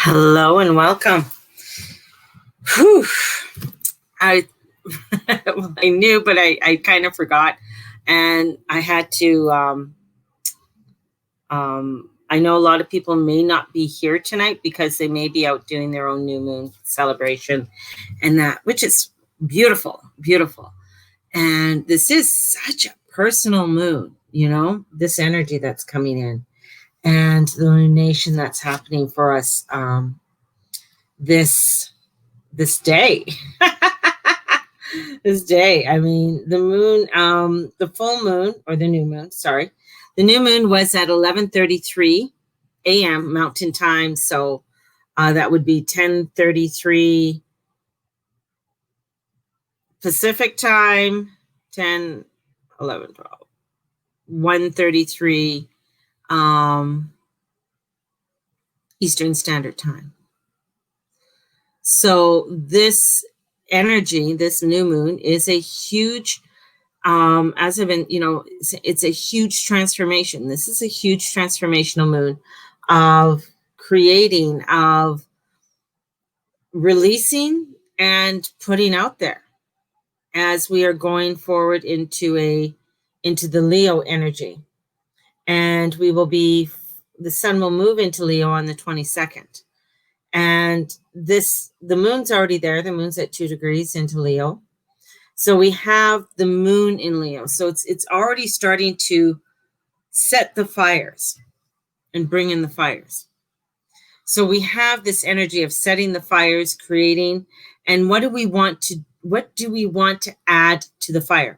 Hello and welcome. Whew. I well, I knew, but I kind of forgot, and I had to. I know a lot of people may not be here tonight because they may be out doing their own new moon celebration, and that, which is beautiful, beautiful. And this is such a personal moon, this energy that's coming in, and the lunation that's happening for us this day. This day. I mean, the moon, the full moon, or the new moon, sorry. The new moon was at 11:33 a.m. Mountain Time. So that would be 10:33 Pacific Time, 10, 11, 12, 1:33 Eastern Standard Time. So this energy, this new moon, is a huge, as I've been, it's a huge transformation. This is a huge transformational moon of creating, of releasing and putting out there as we are going forward into the Leo energy. And the sun will move into Leo on the 22nd. And the moon's already there. The moon's at 2 degrees into Leo. So we have the moon in Leo. So it's already starting to set the fires and bring in the fires. So we have this energy of setting the fires, creating, and what do we want to add to the fire?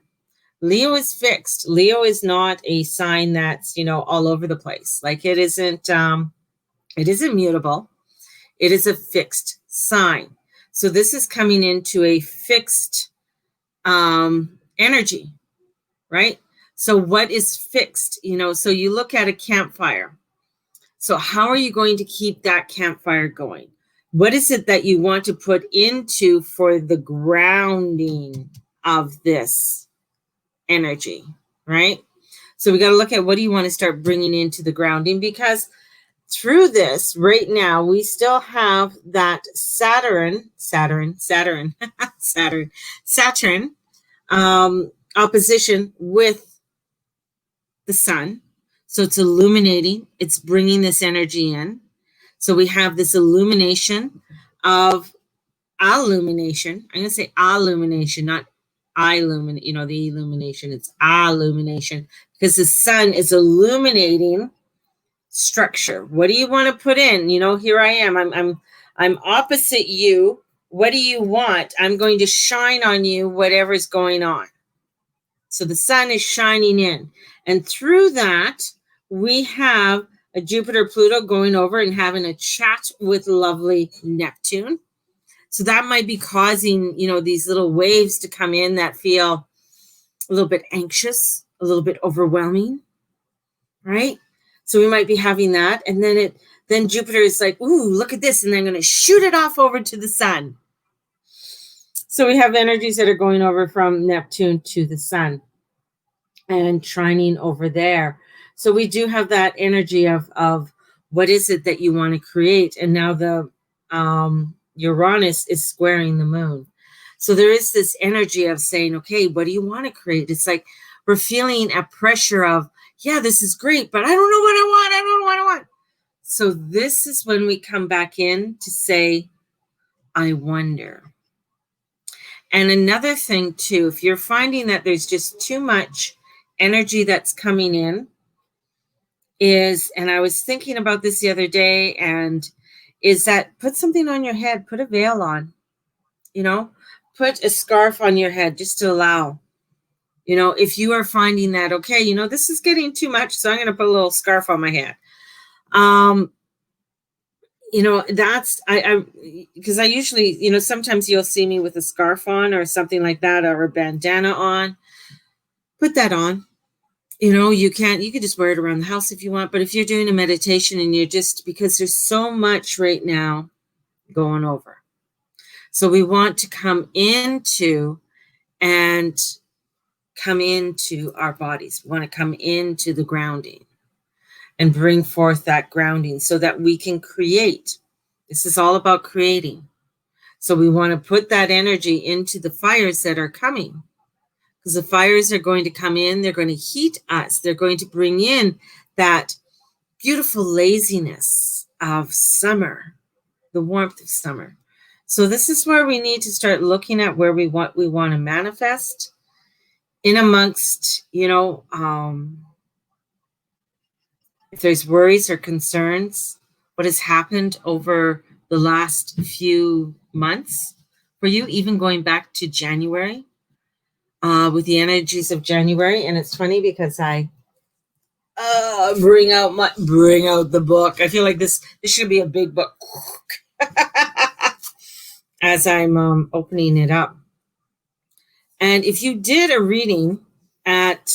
Leo is fixed. Leo is not a sign that's, all over the place. Like it isn't mutable. It is a fixed sign. So this is coming into a fixed energy, right? So what is fixed? So you look at a campfire. So how are you going to keep that campfire going? What is it that you want to put into for the grounding of this energy, right? So we got to look at what do you want to start bringing into the grounding, because through this right now, we still have that Saturn opposition with the sun. So it's illuminating, it's bringing this energy in. So we have this illumination of illumination. I'm going to say illumination, not illuminate, the illumination, it's illumination, because the sun is illuminating structure. What do you want to put in? Here I am. I'm opposite you. What do you want? I'm going to shine on you whatever's going on. So the sun is shining in. And through that, we have a Jupiter-Pluto going over and having a chat with lovely Neptune. So that might be causing, these little waves to come in that feel a little bit anxious, a little bit overwhelming, right? So we might be having that. And then Jupiter is like, ooh, look at this. And then I'm going to shoot it off over to the sun. So we have energies that are going over from Neptune to the sun and trining over there. So we do have that energy of what is it that you want to create. And now the Uranus is squaring the moon. So there is this energy of saying, okay, what do you want to create? It's like we're feeling a pressure of, yeah, this is great, but I don't know what I want. I don't know what I want. So this is when we come back in to say, I wonder. And another thing too, if you're finding that there's just too much energy that's coming in, and I was thinking about this the other day, and is that put something on your head, put a veil on, put a scarf on your head just to allow. If you are finding that, okay, this is getting too much, so I'm going to put a little scarf on my head. That's, because I usually, sometimes you'll see me with a scarf on or something like that, or a bandana on. Put that on. You could just wear it around the house if you want, but if you're doing a meditation and because there's so much right now going over. So we want to come into our bodies. We want to come into the grounding and bring forth that grounding so that we can create This is all about creating. So we want to put that energy into the fires that are coming, because the fires are going to come in. They're going to heat us. They're going to bring in that beautiful laziness of summer, the warmth of summer. So this is where we need to start looking at where we want to manifest in amongst, if there's worries or concerns, what has happened over the last few months for you, even going back to January, with the energies of January. And it's funny because I bring out the book. I feel like this should be a big book as I'm opening it up. And if you did a reading at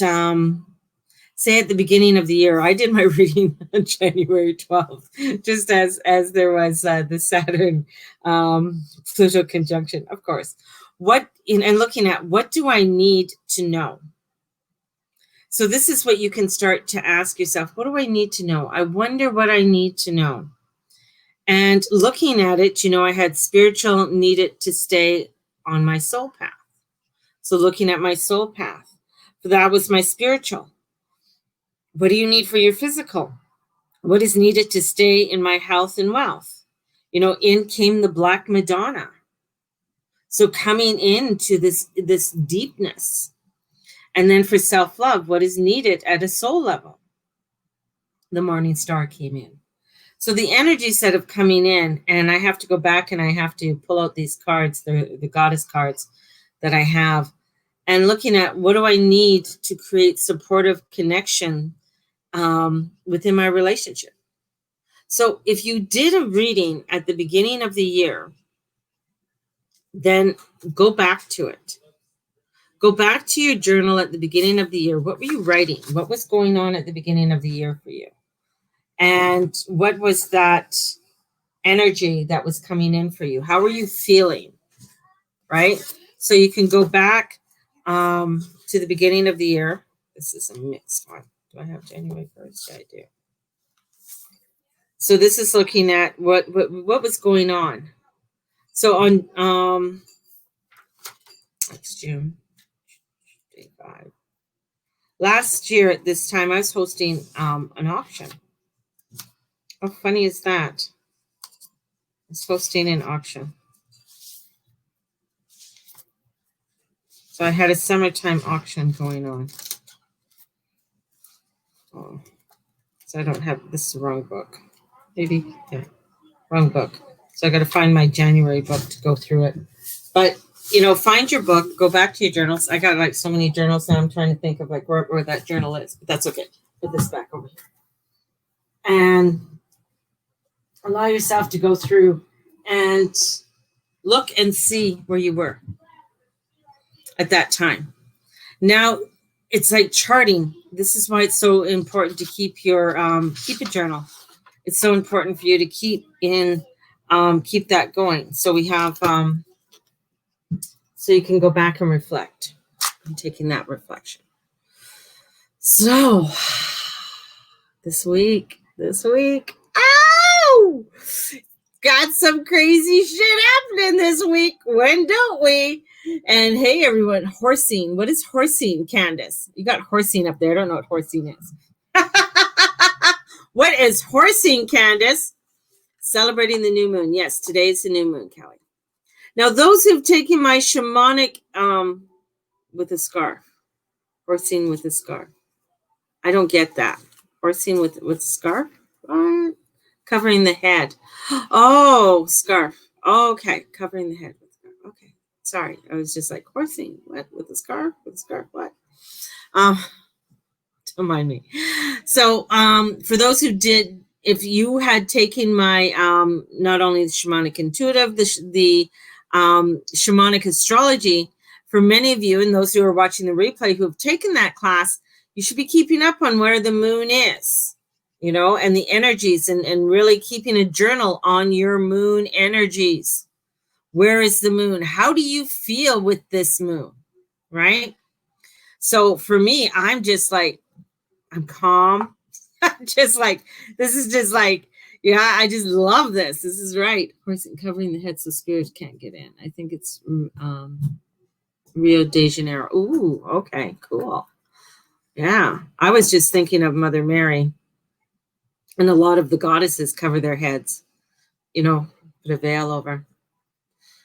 say at the beginning of the year, I did my reading on January 12th, just as there was the Saturn Pluto conjunction, of course. And looking at what do I need to know? So this is what you can start to ask yourself. What do I need to know? I wonder what I need to know. And looking at it, I had spiritual needed to stay on my soul path. So looking at my soul path, that was my spiritual. What do you need for your physical? What is needed to stay in my health and wealth? In came the Black Madonna. So coming into this deepness. And then for self-love, what is needed at a soul level? The Morning Star came in. So the energies that have coming in, and I have to go back and I have to pull out these cards, the goddess cards that I have, and looking at what do I need to create supportive connection within my relationship. So if you did a reading at the beginning of the year, then go back to it. Go back to your journal at the beginning of the year. What were you writing? What was going on at the beginning of the year for you? And what was that energy that was coming in for you? How were you feeling? Right? So you can go back to the beginning of the year. This is a mixed one. Do I have January 1st? Yeah, I do. So this is looking at what was going on. So on it's June 5. Last year at this time, I was hosting an auction. How funny is that? I was hosting an auction. So I had a summertime auction going on. Oh, so I don't have, this is the wrong book. Maybe, yeah, wrong book. So I got to find my January book to go through it. But, find your book, go back to your journals. I got like so many journals now. I'm trying to think of like where that journal is, but that's okay. Put this back over here. And allow yourself to go through and look and see where you were at that time. Now, it's like charting. This is why it's so important to keep your keep a journal. It's so important for you to keep that going. So we have so you can go back and reflect. I'm taking that reflection. So this week, oh, got some crazy shit happening this week. When don't we? And hey, everyone, horsing. What is horsing, Candace? You got horsing up there. I don't know what horsing is. What is horsing, Candace? Celebrating the new moon. Yes, today is the new moon, Kelly. Now, those who've taken my shamanic with a scarf, horsing with a scarf. I don't get that. Horsing with a scarf? Covering the head. Oh, scarf. Okay, covering the head with a scarf. Okay, sorry. I was just like, horsing. What? With a scarf? With a scarf? What? Don't mind me. So for those who did, if you had taken my not only the shamanic intuitive, the shamanic astrology, for many of you and those who are watching the replay who have taken that class, you should be keeping up on where the moon is, and the energies, and really keeping a journal on your moon energies. Where is the moon? How do you feel with this moon? Right? So for me, I'm just like, I'm calm. Just like, this is just like, Yeah, I just love this. This is right. Of course, covering the head so spirits can't get in. I think it's Rio de Janeiro. Ooh, okay, cool. Yeah, I was just thinking of Mother Mary, and a lot of the goddesses cover their heads, put a veil over.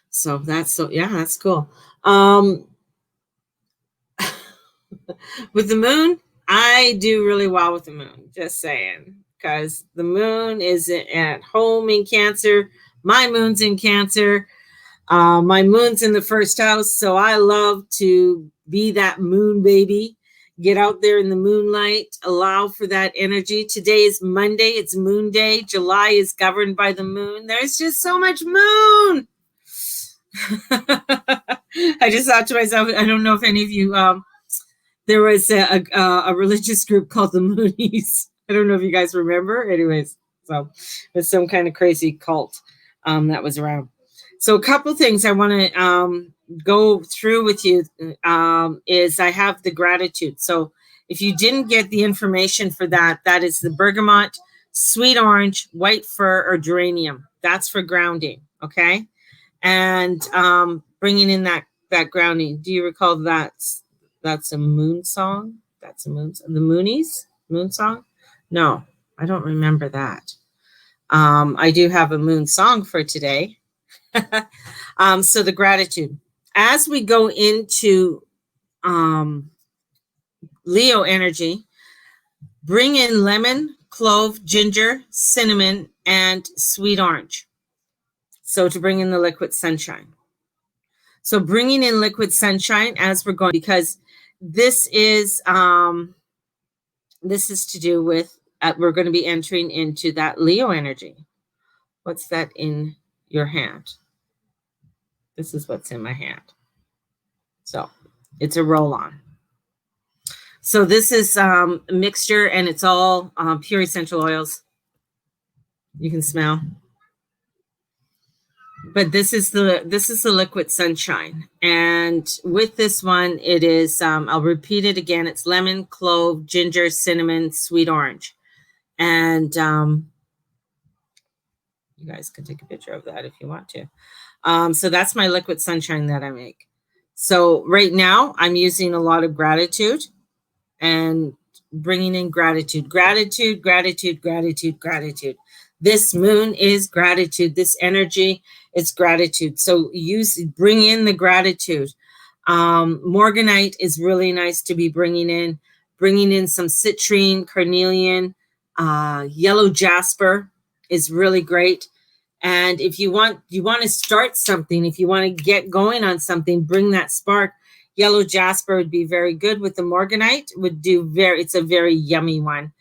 So yeah, that's cool. With the moon, I do really well with the moon, just saying, because the moon is at home in Cancer. My moon's in Cancer. My moon's in the first house, so I love to be that moon baby. Get out there in the moonlight, allow for that energy. Today is Monday, it's Moon Day. July is governed by the moon. There's just so much moon. I just thought to myself, I don't know if any of you, there was a religious group called the Moonies. I don't know if you guys remember. Anyways, so it's some kind of crazy cult that was around. So a couple things I want to go through with you is I have the gratitude. So if you didn't get the information for that, that is the bergamot, sweet orange, white fir, or geranium. That's for grounding, okay? And bringing in that grounding. Do you recall that's a moon song? That's a moon song. The Moonies moon song? No, I don't remember that. I do have a moon song for today. So the gratitude. As we go into Leo energy, bring in lemon, clove, ginger, cinnamon, and sweet orange. So to bring in the liquid sunshine. So bringing in liquid sunshine as we're going, because this is to do with, we're going to be entering into that Leo energy. What's that in your hand? This is what's in my hand. So it's a roll-on. So this is a mixture, and it's all pure essential oils. You can smell. But this is the liquid sunshine. And with this one, it is, I'll repeat it again. It's lemon, clove, ginger, cinnamon, sweet orange. And you guys can take a picture of that if you want to. So that's my liquid sunshine that I make. So right now I'm using a lot of gratitude and bringing in gratitude, gratitude, gratitude, gratitude, gratitude. This moon is gratitude. This energy is gratitude. So bring in the gratitude. Morganite is really nice to be bringing in some citrine, carnelian, yellow jasper is really great. And if you want to start something, if you want to get going on something, bring that spark. Yellow jasper would be very good with the morganite. It's a very yummy one.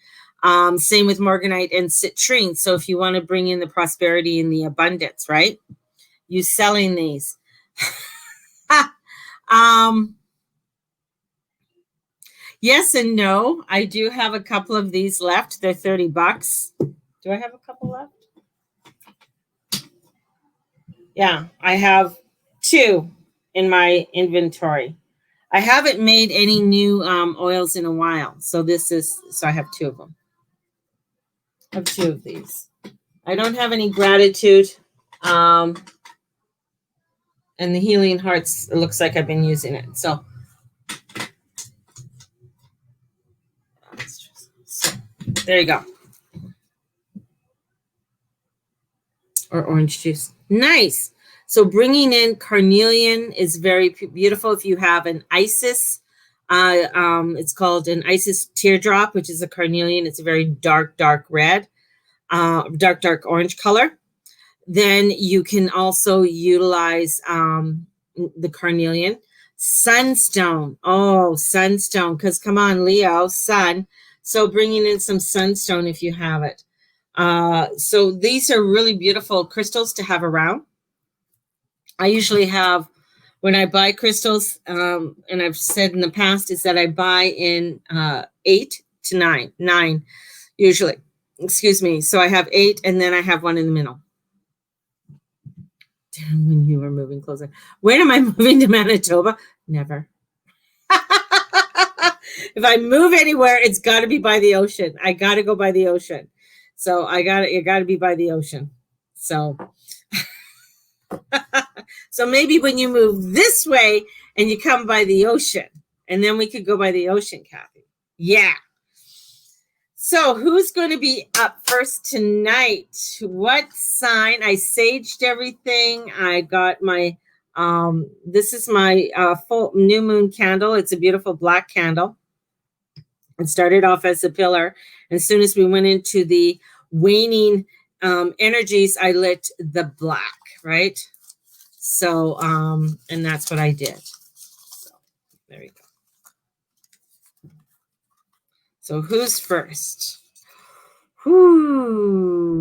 Same with morganite and citrine. So if you want to bring in the prosperity and the abundance, right? You selling these. Yes and no. I do have a couple of these left. They're $30. Do I have a couple left? Yeah, I have 2 in my inventory. I haven't made any new oils in a while. So I have 2 of them. I have 2 of these. I don't have any gratitude. And the healing hearts, it looks like I've been using it. So there you go. Or orange juice. Nice. So bringing in carnelian is very beautiful. If you have an Isis, it's called an Isis teardrop, which is a carnelian. It's a very dark, dark red, dark orange color. Then you can also utilize the carnelian. Sunstone. Oh, sunstone. Because come on, Leo, sun. So bringing in some sunstone if you have it. So these are really beautiful crystals to have around. I usually have, when I buy crystals, and I've said in the past, is that I buy in 8 to 9 usually. Excuse me. So I have 8, and then I have one in the middle. When you were moving closer. When am I moving to Manitoba? Never. If I move anywhere, it's got to be by the ocean. I got to go by the ocean. So you got to be by the ocean. So, so maybe when you move this way and you come by the ocean, and then we could go by the ocean, Kathy. Yeah. So who's going to be up first tonight? What sign? I saged everything. I got my, this is my full new moon candle. It's a beautiful black candle. It started off as a pillar. As soon as we went into the waning energies, I lit the black, right? So, and that's what I did. So there we go. So who's first? Whoo.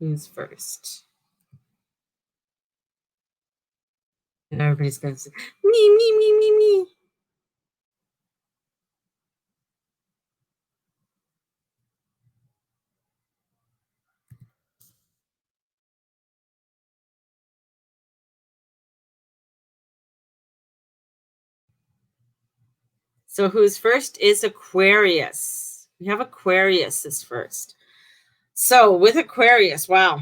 Who's first? And everybody's going to say, me. So who's first is Aquarius. We have Aquarius is first. So with Aquarius, wow.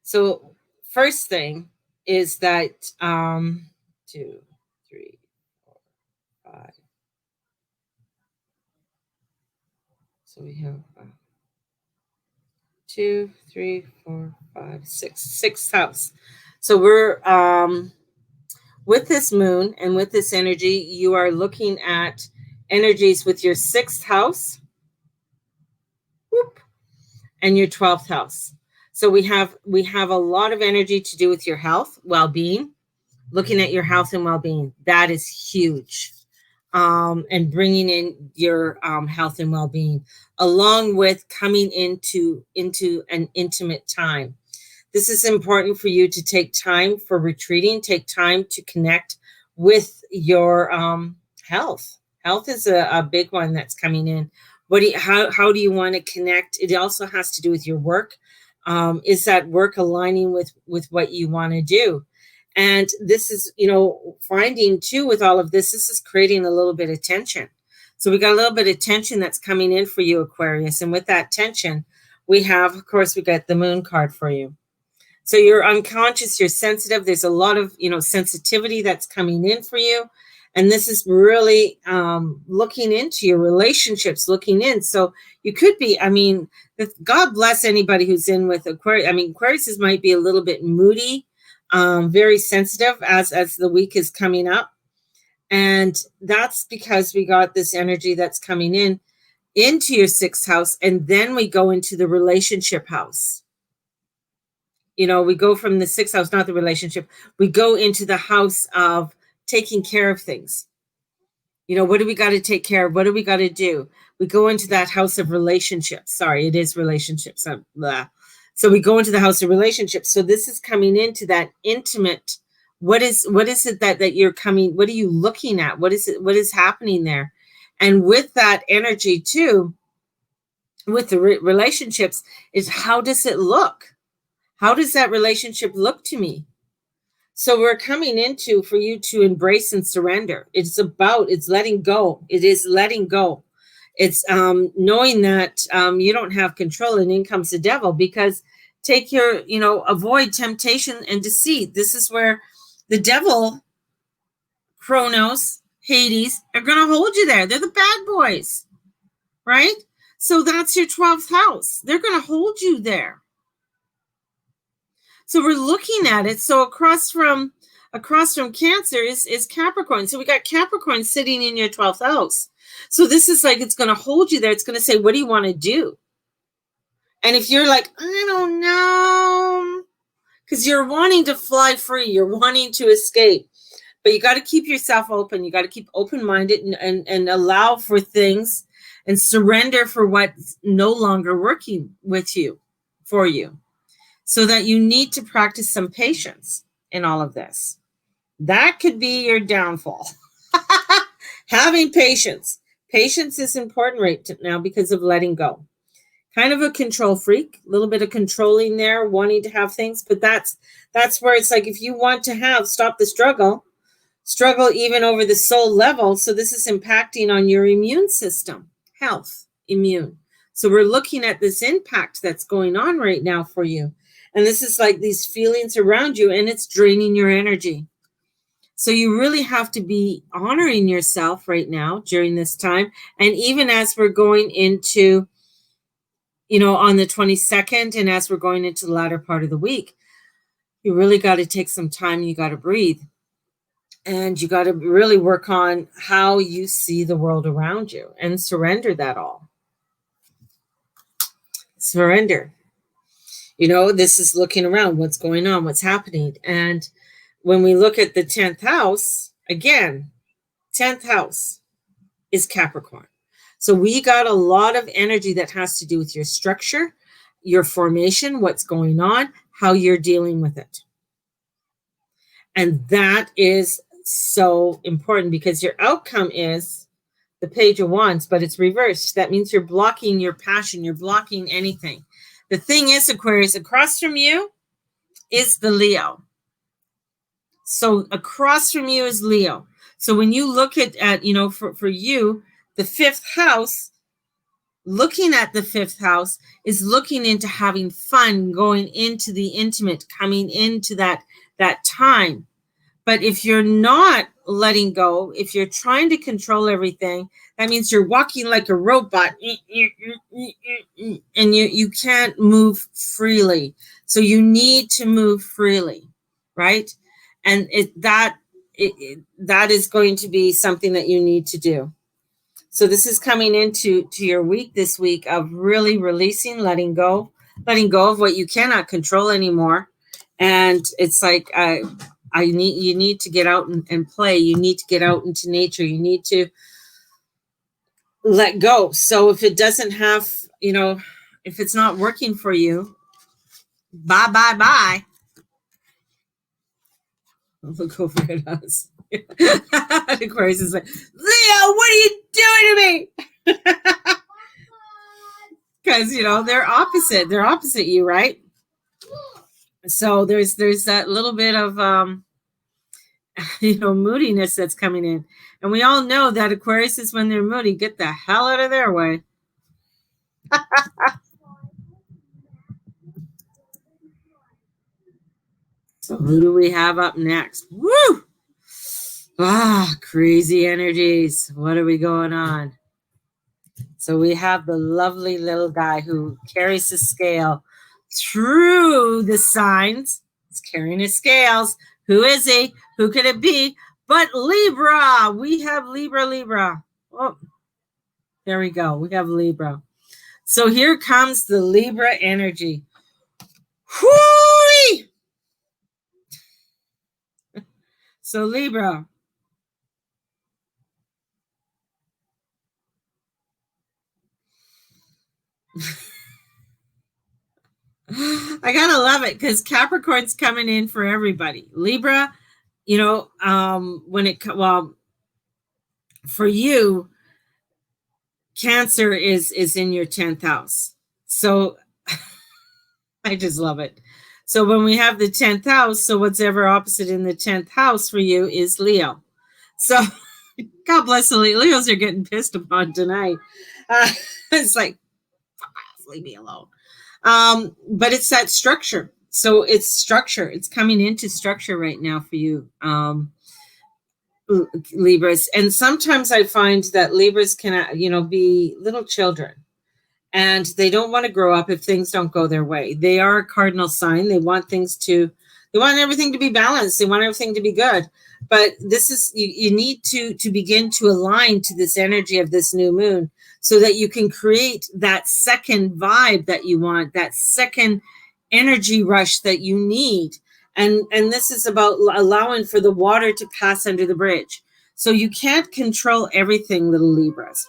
So first thing is that 2, 3, 4, 5. So we have 2, 3, 4, 5, 6, sixth house. So we're with this moon and with this energy, you are looking at energies with your 6th house, whoop, and your 12th house. So we have a lot of energy to do with your health, well-being, looking at your health and well-being. That is huge. And bringing in your health and well-being, along with coming into an intimate time. This is important for you to take time for retreating, take time to connect with your health. Health is a big one that's coming in. How do you want to connect? It also has to do with your work. Is that work aligning with what you want to do? And this is, finding too with all of this is creating a little bit of tension. So we got a little bit of tension that's coming in for you, Aquarius. And with that tension, we got the moon card for you. So you're unconscious, you're sensitive. There's a lot of, sensitivity that's coming in for you. And this is really looking into your relationships, looking in. So you could be, God bless anybody who's in with Aquarius. Aquarius might be a little bit moody, very sensitive as the week is coming up. And that's because we got this energy that's coming into your 6th house. And then we go into the relationship house. We go from the 6th house, not the relationship. We go into the house of taking care of things. What do we got to take care of? What do we got to do? We go into that house of relationships. Sorry, it is relationships. So we go into the house of relationships. So this is coming into that intimate. What is it that you're coming? What are you looking at? What is happening there? And with that energy too, with the relationships, is how does it look? How does that relationship look to me? So we're coming into for you to embrace and surrender. It's letting go. It is letting go. It's knowing that you don't have control, and in comes the devil, because avoid temptation and deceit. This is where the devil, Kronos, Hades, are going to hold you there. They're the bad boys, right? So that's your 12th house. They're going to hold you there. So we're looking at it. So across from Cancer is Capricorn. So we got Capricorn sitting in your 12th house. So this is like, it's going to hold you there. It's going to say, what do you want to do? And if you're like, I don't know, because you're wanting to fly free, you're wanting to escape, but you got to keep yourself open. You got to keep open-minded and allow for things and surrender for what's no longer working for you. So that you need to practice some patience in all of this. That could be your downfall. Having patience. Patience is important right now because of letting go. Kind of a control freak, a little bit of controlling there, wanting to have things. But that's where it's like, if you want to stop the struggle, struggle even over the soul level. So this is impacting on your immune system, health, immune. So we're looking at this impact that's going on right now for you. And this is like these feelings around you, and it's draining your energy. So you really have to be honoring yourself right now during this time. And even as we're going into, on the 22nd, and as we're going into the latter part of the week, you really got to take some time. You got to breathe. And you got to really work on how you see the world around you and surrender that all. Surrender. This is looking around, what's going on, what's happening. And when we look at the 10th house, again, 10th house is Capricorn. So we got a lot of energy that has to do with your structure, your formation, what's going on, how you're dealing with it. And that is so important, because your outcome is the Page of Wands, but it's reversed. That means you're blocking your passion. You're blocking anything. The thing is, Aquarius, across from you is the Leo. So across from you is Leo. So when you look at for you, the 5th house, looking at the 5th house is looking into having fun, going into the intimate, coming into that time. But if you're not letting go, if you're trying to control everything, that means you're walking like a robot and you can't move freely. So you need to move freely, right? And that is going to be something that you need to do. So this is coming into your week this week of really releasing, letting go of what you cannot control anymore. And it's like, you need to get out and play. You need to get out into nature. You need to let go. So if it doesn't have, if it's not working for you, bye. Look over at us. Aquarius is like, Leo, what are you doing to me? Because, they're opposite. They're opposite you, right? So there's that little bit of, moodiness that's coming in. And we all know that Aquarius is, when they're moody, get the hell out of their way. So who do we have up next? Woo! Crazy energies. What are we going on? So we have the lovely little guy who carries the scale through the signs. He's carrying his scales. Who is he? Who could it be? But Libra. We have Libra. Oh, there we go. We have Libra. So here comes the Libra energy. Whoo! So Libra. I gotta love it, because Capricorn's coming in for everybody. Libra, for you, Cancer is in your 10th house. So I just love it. So when we have the 10th house, so what's ever opposite in the 10th house for you is Leo. So God bless the Leos are getting pissed upon tonight. It's like, leave me alone. But it's that structure. So it's structure. It's coming into structure right now for you, Libras. And sometimes I find that Libras can, be little children, and they don't want to grow up if things don't go their way. They are a cardinal sign. They want everything to be balanced. They want everything to be good. But this is, you need to begin to align to this energy of this new moon, so that you can create that second vibe that you want, that second energy rush that you need. And this is about allowing for the water to pass under the bridge. So you can't control everything, little Libras.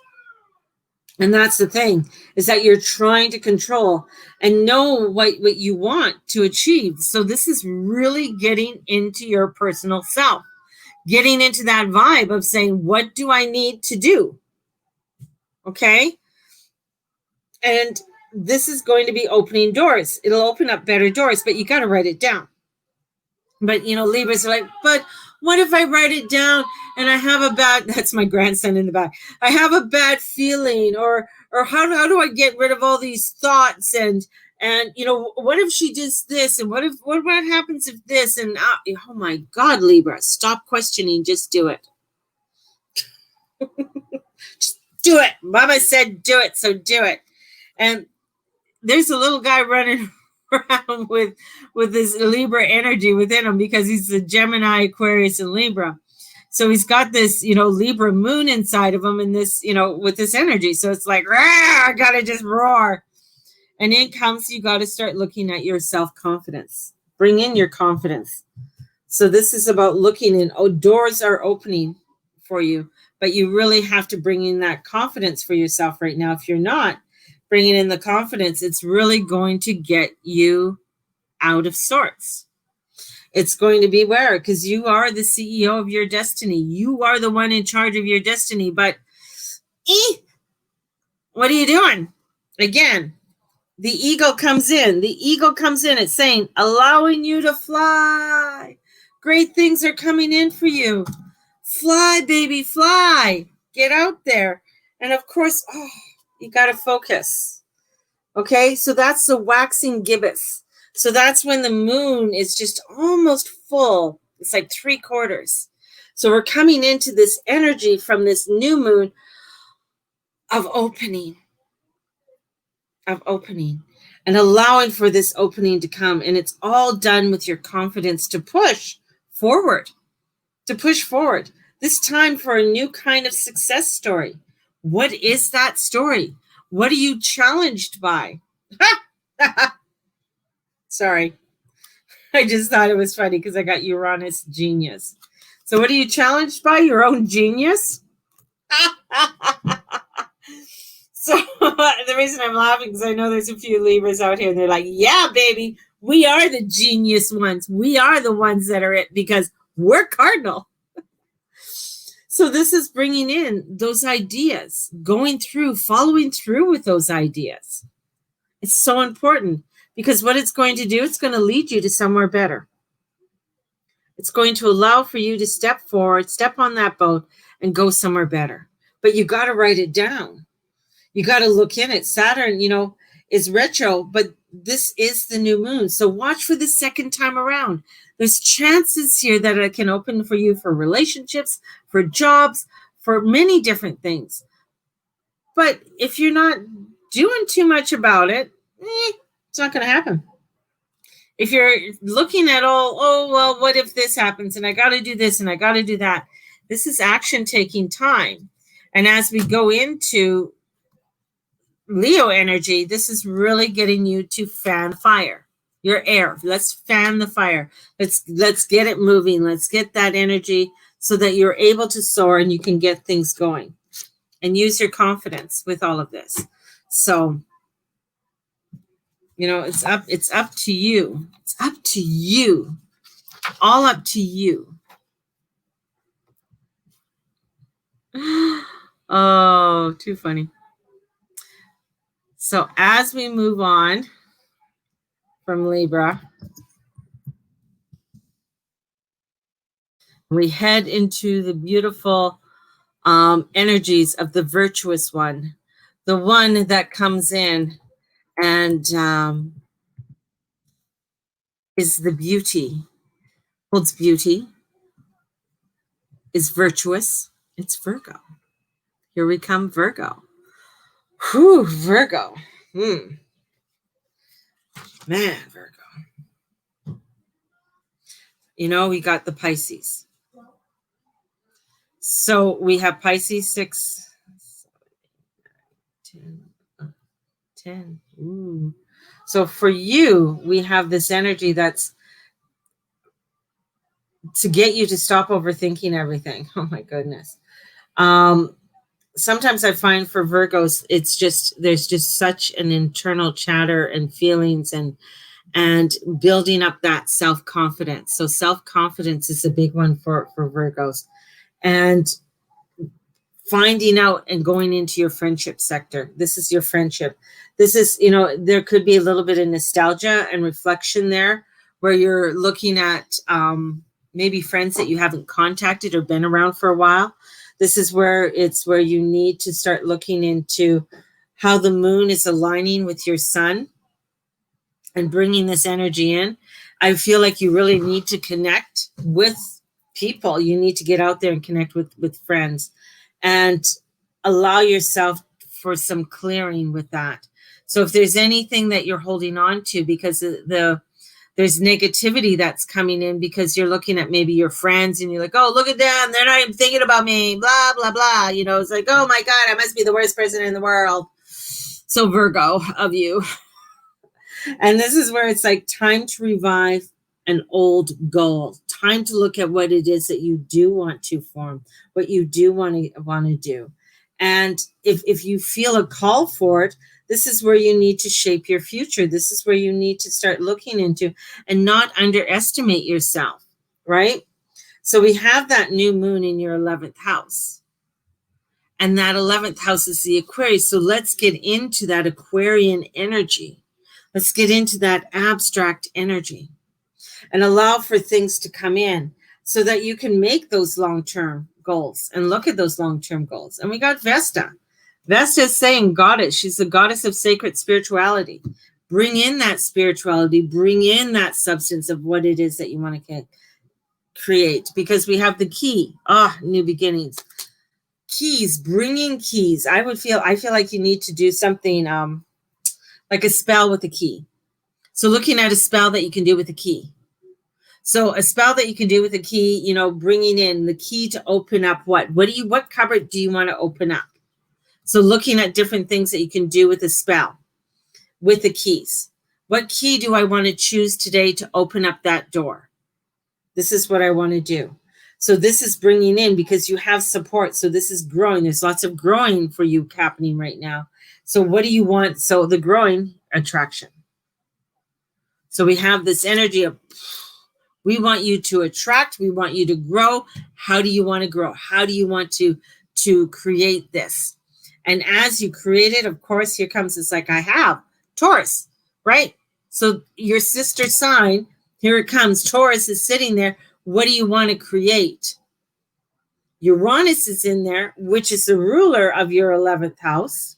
And that's the thing, is that you're trying to control and know what you want to achieve. So this is really getting into your personal self, getting into that vibe of saying, what do I need to do? Okay. And this is going to be opening doors. It'll open up better doors, but you got to write it down. But, Libras are like, but what if I write it down and I have a bad, that's my grandson in the back. I have a bad feeling, or how do I get rid of all these thoughts? And, you know, what if she does this? And what happens if this? And oh my God, Libra, stop questioning. Just do it. Just do it. Mama said do it. So do it. And there's a little guy running around with this Libra energy within him, because he's the Gemini, Aquarius, and Libra. So he's got this, you know, Libra moon inside of him, and this, you know, with this energy. So it's like, I gotta just roar. And in comes, you got to start looking at your self-confidence. Bring in your confidence. So this is about looking in, doors are opening for you, but you really have to bring in that confidence for yourself right now. If you're not bringing in the confidence, it's really going to get you out of sorts. It's going to be where, because you are the CEO of your destiny. You are the one in charge of your destiny, but what are you doing? Again, the ego comes in. The ego comes in. It's saying, allowing you to fly. Great things are coming in for you. Fly, baby, fly. Get out there. And of course, you got to focus. Okay, so that's the waxing gibbous. So that's when the moon is just almost full. It's like 3/4. So we're coming into this energy from this new moon of opening. And allowing for this opening to come. And it's all done with your confidence to push forward. This time for a new kind of success story. What is that story? What are you challenged by? Sorry. I just thought it was funny because I got Uranus genius. So what are you challenged by? Your own genius? So the reason I'm laughing is I know there's a few Libras out here and they're like, yeah, baby, we are the genius ones. We are the ones that are it because we're cardinal. So this is bringing in those ideas, going through, following through with those ideas. It's so important because what it's going to do, it's going to lead you to somewhere better. It's going to allow for you to step forward, step on that boat and go somewhere better. But you got to write it down. You got to look in it. Saturn, you know, is retro, but this is the new moon. So watch for the second time around. There's chances here that it can open for you for relationships, for jobs, for many different things. But if you're not doing too much about it, it's not going to happen. If you're looking at well, what if this happens? And I got to do this and I got to do that. This is action taking time. And as we go into Leo energy, this is really getting you to fan fire, your air. Let's fan the fire. Let's get it moving. Let's get that energy so that you're able to soar and you can get things going and use your confidence with all of this. So, you know, it's up to you. It's up to you. All up to you. Oh, too funny. So as we move on from Libra, we head into the beautiful energies of the virtuous one, the one that comes in and is the beauty, holds beauty, is virtuous. It's Virgo. Here we come, Virgo. Whew, Virgo. Man, Virgo. You know, we got the Pisces. So we have Pisces 6, 7, 8, 9, 10. Ooh. So for you, we have this energy that's to get you to stop overthinking everything. Oh my goodness. Sometimes I find for Virgos, it's just, there's just such an internal chatter and feelings and building up that self-confidence. So self-confidence is a big one for Virgos. And finding out and going into your friendship sector. This is your friendship. This is, you know, there could be a little bit of nostalgia and reflection there where you're looking at maybe friends that you haven't contacted or been around for a while. This is where you need to start looking into how the moon is aligning with your sun and bringing this energy in. I feel like you really need to connect with people. You need to get out there and connect with friends and allow yourself for some clearing with that. So if there's anything that you're holding on to because there's negativity that's coming in because you're looking at maybe your friends and you're like, oh, look at them. They're not even thinking about me, blah, blah, blah. You know, it's like, oh my God, I must be the worst person in the world. So Virgo of you. And this is where it's like time to revive an old goal, time to look at what it is that you do want to form, what you do want to do. And if you feel a call for it, this is where you need to shape your future. This is where you need to start looking into and not underestimate yourself, right? So we have that new moon in your 11th house. And that 11th house is the Aquarius. So let's get into that Aquarian energy. Let's get into that abstract energy and allow for things to come in so that you can make those long-term goals and look at those long-term goals. And we got Vesta. Vesta is saying goddess. She's the goddess of sacred spirituality. Bring in that spirituality. Bring in that substance of what it is that you want to create. Because we have the key. New beginnings. Keys. Bringing keys. I feel like you need to do something like a spell with a key. So looking at a spell that you can do with a key. So a spell that you can do with a key, you know, bringing in the key to open up what cupboard do you want to open up? So looking at different things that you can do with a spell, with the keys. What key do I want to choose today to open up that door? This is what I want to do. So this is bringing in because you have support. So this is growing. There's lots of growing for you happening right now. So what do you want? So the growing, attraction. So we have this energy of, we want you to attract. We want you to grow. How do you want to grow? How do you want to create this? And as you create it, of course, here comes this like I have Taurus, right? So your sister sign, here it comes. Taurus is sitting there. What do you want to create? Uranus is in there, which is the ruler of your 11th house,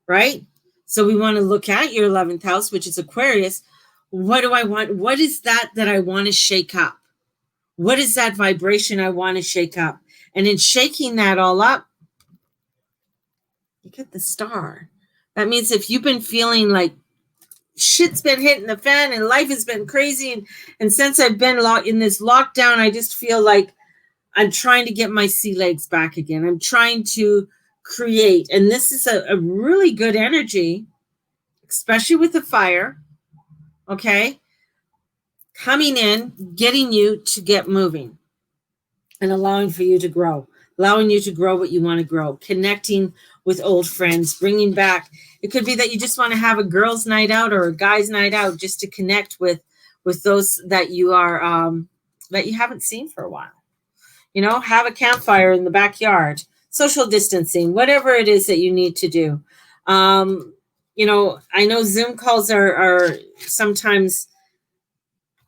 right? So we want to look at your 11th house, which is Aquarius. What do I want? What is that I want to shake up? What is that vibration I want to shake up? And in shaking that all up, you get the star. That means if you've been feeling like shit's been hitting the fan and life has been crazy, and since I've been in this lockdown, I just feel like I'm trying to get my sea legs back again. I'm trying to create. And this is a really good energy, especially with the fire. Okay, coming in, getting you to get moving and allowing for you to grow, allowing you to grow what you want to grow, connecting with old friends, bringing back. It could be that you just want to have a girls' night out or a guys' night out just to connect with those that you are that you haven't seen for a while. You know, have a campfire in the backyard, social distancing, whatever it is that you need to do. You know, I know Zoom calls are sometimes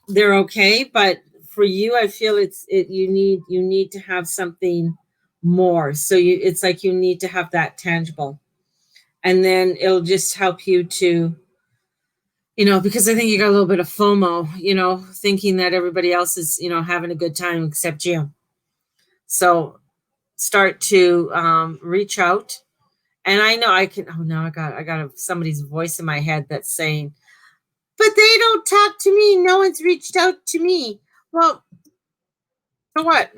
they're okay, but for you, I feel you need to have something more. So it's like you need to have that tangible, and then it'll just help you to, you know, because I think you got a little bit of FOMO, you know, thinking that everybody else is, you know, having a good time except you. So start to reach out. And I know I can, oh no, I got somebody's voice in my head that's saying, but they don't talk to me. No one's reached out to me. Well, so what?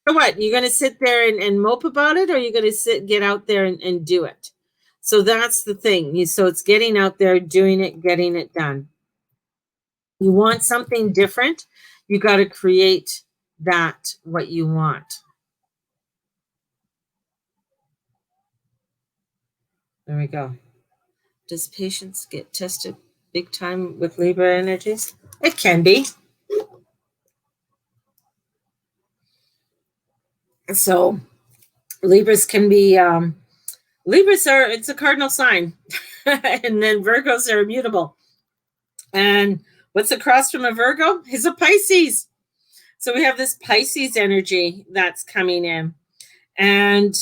So what? You're going to sit there and mope about it, or you're going to get out there and do it? So that's the thing. So it's getting out there, doing it, getting it done. You want something different, you got to create that, what you want. There we go. Does patience get tested big time with Libra energies? It can be. So Libras can be, Libras it's a cardinal sign. And then Virgos are immutable. And What's across from a Virgo is a Pisces. So we have this Pisces energy that's coming in. And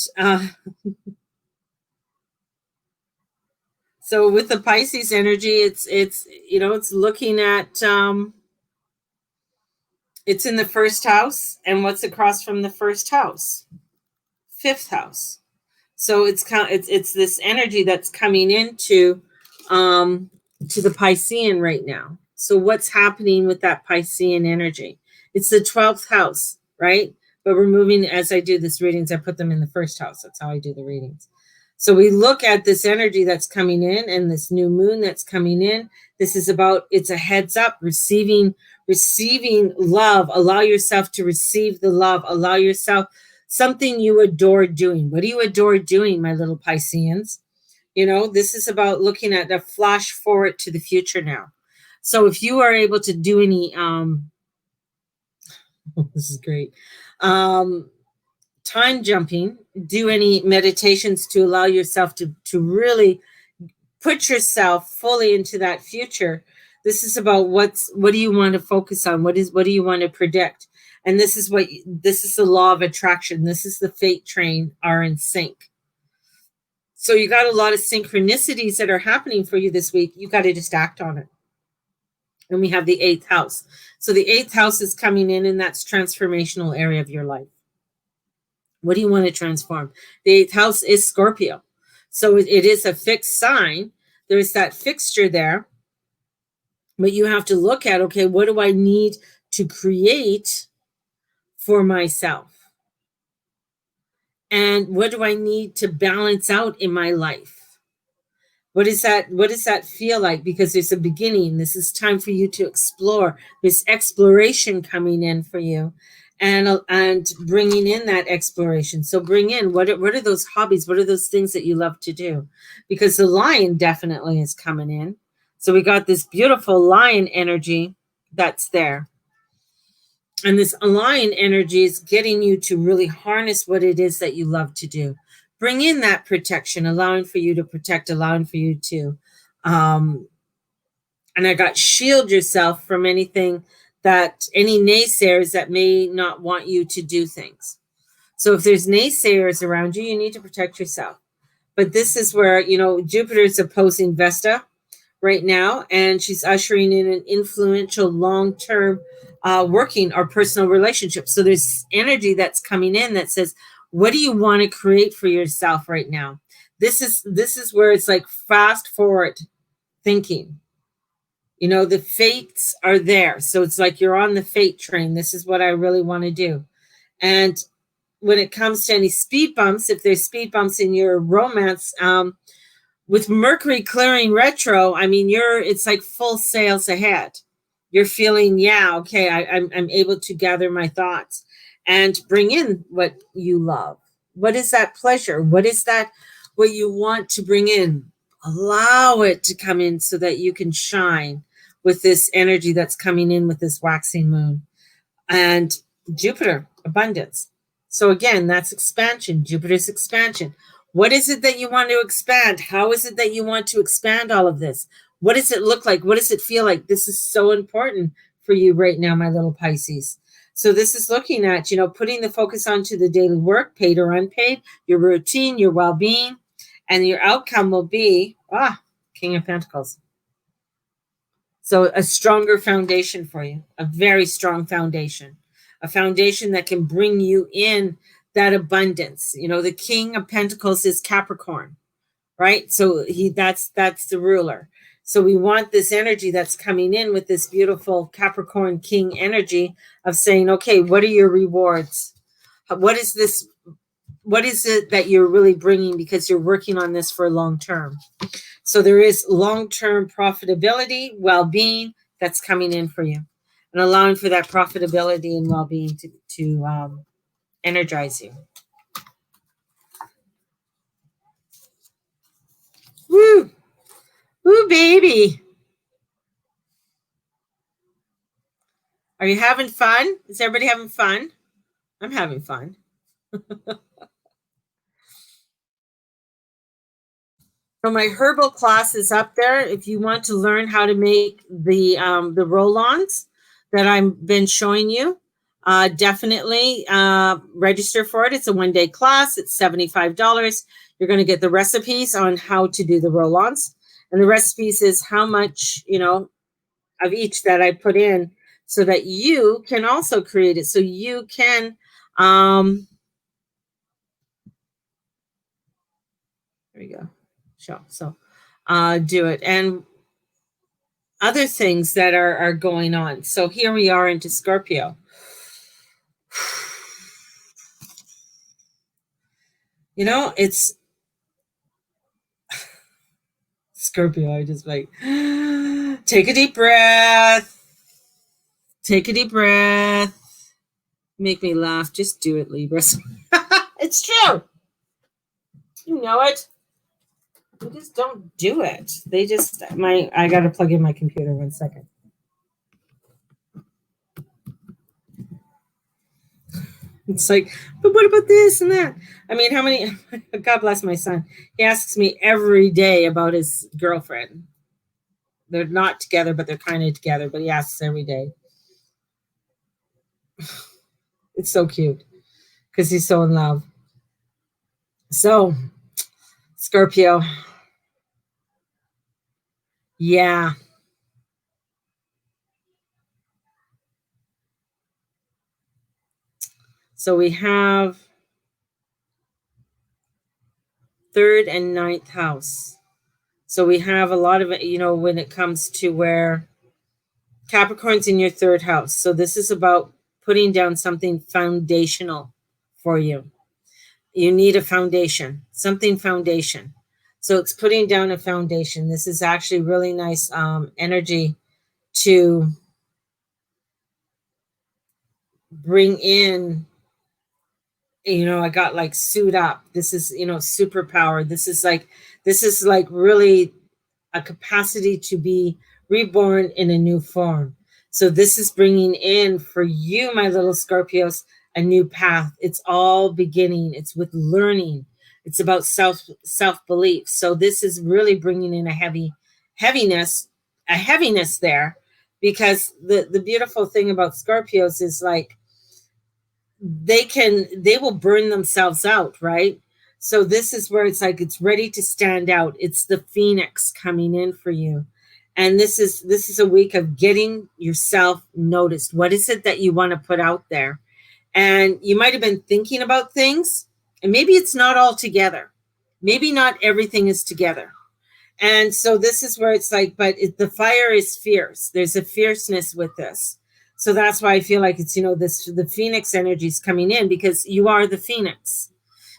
so with the Pisces energy, it's looking at, it's in the first house. And what's across from the first house? Fifth house. So it's this energy that's coming into to the Piscean right now. So what's happening with that Piscean energy? It's the 12th house, right? But we're moving, as I do this readings, I put them in the first house. That's how I do the readings. So we look at this energy that's coming in and this new moon that's coming in. This is about, it's a heads up, receiving love. Allow yourself to receive the love. Allow yourself something you adore doing. What do you adore doing, my little Pisceans? This is about looking at the flash forward to the future now. So if you are able to do any, this is great, time jumping, do any meditations to allow yourself to really put yourself fully into that future. This is about what do you want to focus on? What do you want to predict? And this is the law of attraction. This is the fate train are in sync. So you got a lot of synchronicities that are happening for you this week. You got to just act on it. And we have the 8th house. So the 8th house is coming in, and that's transformational area of your life. What do you want to transform? The 8th house is Scorpio. So it is a fixed sign. There's that fixture there. But you have to look at, okay, what do I need to create for myself? And what do I need to balance out in my life? What does that feel like? Because there's a beginning. This is time for you to explore. There's exploration coming in for you, and bringing in that exploration. So bring in, what are those hobbies? What are those things that you love to do? Because the lion definitely is coming in. So we got this beautiful lion energy that's there. And this lion energy is getting you to really harness what it is that you love to do. Bring in that protection, allowing for you to protect, allowing for you to, and I got shield yourself from anything any naysayers that may not want you to do things. So if there's naysayers around you, you need to protect yourself. But this is where, Jupiter is opposing Vesta right now, and she's ushering in an influential long-term working or personal relationship. So there's energy that's coming in that says, what do you want to create for yourself right now? This is where it's like fast forward thinking. The fates are there. So it's like you're on the fate train. This is what I really want to do. And when it comes to any speed bumps, if there's speed bumps in your romance, with Mercury clearing retro, it's like full sails ahead. You're feeling, okay, I'm able to gather my thoughts and bring in what you love. What is that pleasure? What is that what you want to bring in? Allow it to come in so that you can shine with this energy that's coming in with this waxing moon. And Jupiter, abundance. So again, that's expansion. Jupiter's expansion. What is it that you want to expand? How is it that you want to expand all of this? What does it look like? What does it feel like? This is so important for you right now, my little Pisces. So this is looking at, putting the focus onto the daily work, paid or unpaid, your routine, your well-being, and your outcome will be, King of Pentacles. So a stronger foundation for you, a very strong foundation, a foundation that can bring you in that abundance. The King of Pentacles is Capricorn, right? So that's the ruler. So we want this energy that's coming in with this beautiful Capricorn King energy of saying, okay, what are your rewards? What is this? What is it that you're really bringing because you're working on this for long term? So there is long-term profitability, well-being that's coming in for you, and allowing for that profitability and well-being to energize you. Woo! Woo, baby! Are you having fun? Is everybody having fun? I'm having fun. So my herbal class is up there. If you want to learn how to make the roll-ons that I've been showing you, definitely register for it. It's a one-day class. It's $75. You're going to get the recipes on how to do the roll-ons. And the recipes is how much, of each that I put in so that you can also create it. So you can, there we go. So do it. And other things that are going on. So here we are into Scorpio. It's Scorpio. I just like, take a deep breath. Take a deep breath. Make me laugh. Just do it, Libra. It's true. You know it. They just don't do it. I got to plug in my computer 1 second. It's like, but what about this and that? I mean, how many, God bless my son. He asks me every day about his girlfriend. They're not together, but they're kind of together, but he asks every day. It's so cute because he's so in love. So, Scorpio. Yeah. So we have 3rd and 9th house. So we have a lot of it, when it comes to where Capricorn's in your 3rd house. So this is about putting down something foundational for you. You need a foundation, something foundation. So it's putting down a foundation. This is actually really nice energy to bring in, I got like suit up. This is, superpower. This is like really a capacity to be reborn in a new form. So this is bringing in for you, my little Scorpios, a new path. It's all beginning. It's with learning. It's about self-belief. So this is really bringing in a heaviness there, because the beautiful thing about Scorpios is like, they will burn themselves out, right? So this is where it's like, it's ready to stand out. It's the phoenix coming in for you. And this is a week of getting yourself noticed. What is it that you want to put out there? And you might have been thinking about things, and maybe it's not all together. Maybe not everything is together. And so this is where it's like, but the fire is fierce. There's a fierceness with this. So that's why I feel like it's, the phoenix energy is coming in, because you are the phoenix.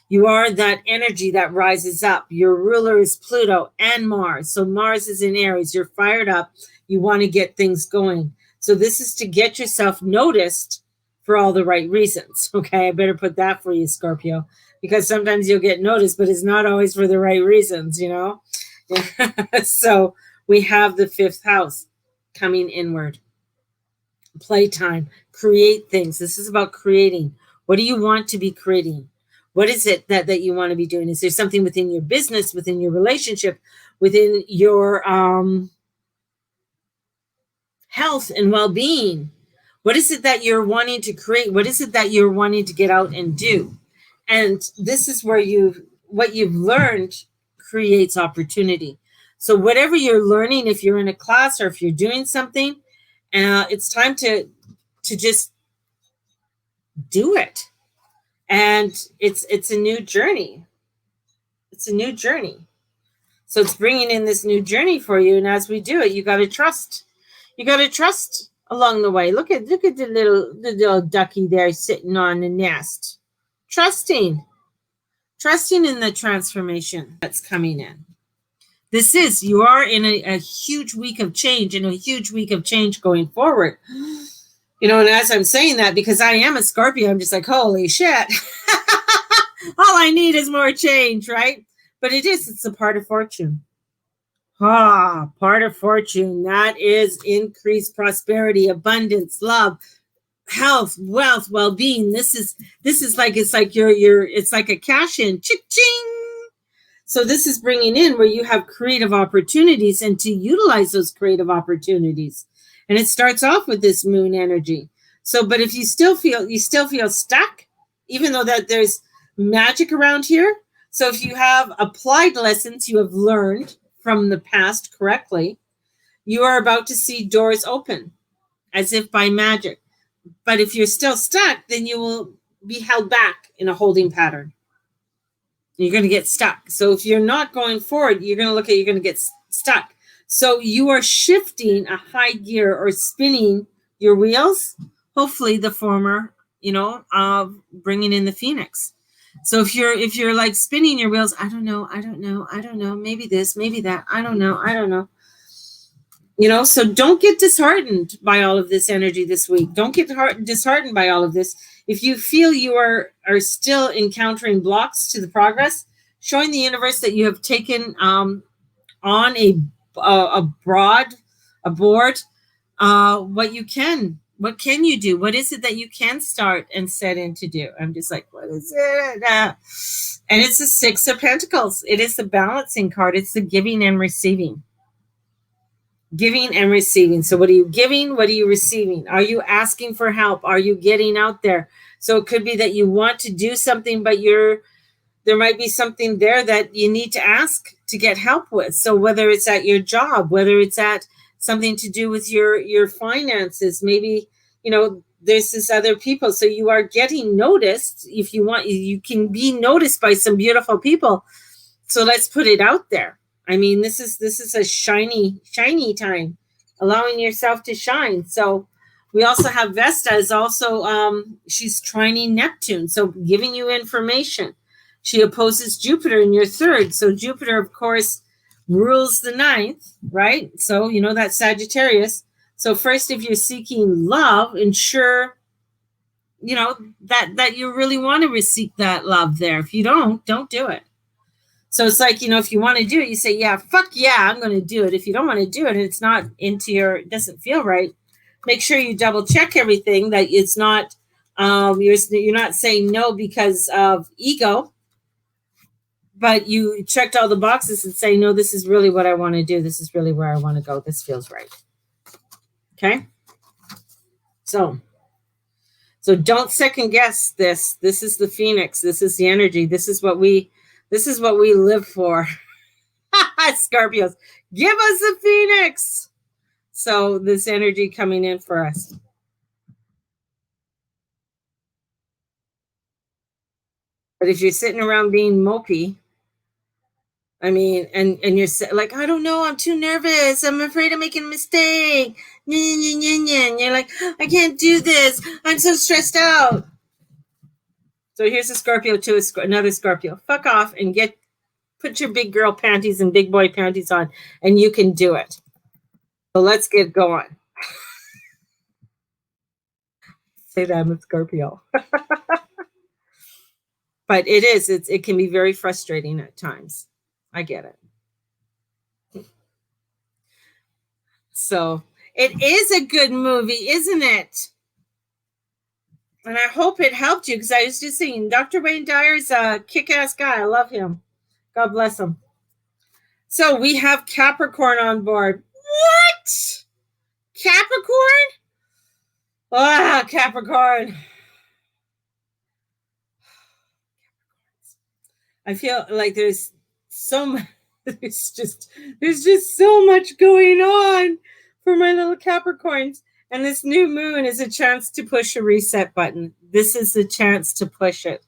You are that energy that rises up. Your ruler is Pluto and Mars. So Mars is in Aries. You're fired up. You want to get things going. So this is to get yourself noticed for all the right reasons. Okay, I better put that for you, Scorpio, because sometimes you'll get noticed, but it's not always for the right reasons, So we have the 5th house coming inward. Playtime, create things. This is about creating. What do you want to be creating? What is it that you want to be doing? Is there something within your business, within your relationship, within your health and well-being? What is it that you're wanting to create? What is it that you're wanting to get out and do? And this is where what you've learned creates opportunity. So whatever you're learning, if you're in a class or if you're doing something, it's time to just do it. And it's a new journey. It's a new journey. So it's bringing in this new journey for you. And as we do it, you got to trust. You got to trust along the way. Look at the little ducky there sitting on the nest. Trusting in the transformation that's coming in. You are in a huge week of change, and a huge week of change going forward. And as I'm saying that, because I am a Scorpio, I'm just like, holy shit. All I need is more change, right? But it's a part of fortune. Part of fortune. That is increased prosperity, abundance, love, health, wealth, well-being. This is like, it's like it's like a cash in. Ching. So this is bringing in where you have creative opportunities and to utilize those creative opportunities. And it starts off with this moon energy. So, but if you still feel stuck, even though that there's magic around here. So if you have applied lessons you have learned from the past correctly, you are about to see doors open as if by magic. But if you're still stuck, then you will be held back in a holding pattern. You're going to get stuck. So if you're not going forward, you're going to get stuck. So you are shifting a high gear or spinning your wheels, hopefully the former, of bringing in the Phoenix. So if you're like spinning your wheels, I don't know, maybe this, maybe that, I don't know. So don't get disheartened by all of this energy this week. Don't get disheartened by all of this. If you feel you are still encountering blocks to the progress, showing the universe that you have taken on a board, what can you do? What is it that you can start and set in to do? I'm just like, what is it? And it's the Six of Pentacles. It is the balancing card. It's the giving and receiving. Giving and receiving. So what are you giving? What are you receiving? Are you asking for help? Are you getting out there? So it could be that you want to do something, but there might be something there that you need to ask to get help with. So whether it's at your job, whether it's at something to do with your finances, maybe, there's this other people. So you are getting noticed. If you want, you can be noticed by some beautiful people. So let's put it out there. I mean, this is a shiny time, allowing yourself to shine. So we also have Vesta is also, she's trining Neptune. So giving you information. She opposes Jupiter in your third. So Jupiter, of course, rules the ninth, right? So, that's Sagittarius. So first, if you're seeking love, ensure, that you really want to seek that love there. If you don't do it. So it's like, if you want to do it, you say, yeah, fuck yeah, I'm going to do it. If you don't want to do it, and it's not it doesn't feel right, make sure you double check everything, that it's not, you're not saying no because of ego, but you checked all the boxes and say, no, this is really what I want to do. This is really where I want to go. This feels right. Okay. So don't second guess this. This is the Phoenix. This is the energy. This is what we live for. Scorpios, give us a Phoenix. So this energy coming in for us. But if you're sitting around being mopey, I mean, and you're like, I don't know, I'm too nervous. I'm afraid of making a mistake. And you're like, I can't do this. I'm so stressed out. So here's a Scorpio to another Scorpio. Fuck off and put your big girl panties and big boy panties on, and you can do it. So let's get going. Say that I'm a Scorpio. But it can be very frustrating at times. I get it. So it is a good movie, isn't it? And I hope it helped you, because I was just saying, Dr. Wayne Dyer's a kick-ass guy. I love him. God bless him. So we have Capricorn on board. What? Capricorn? Ah, Capricorn. I feel like there's just so much going on for my little Capricorns. And this new moon is a chance to push a reset button. This is the chance to push it.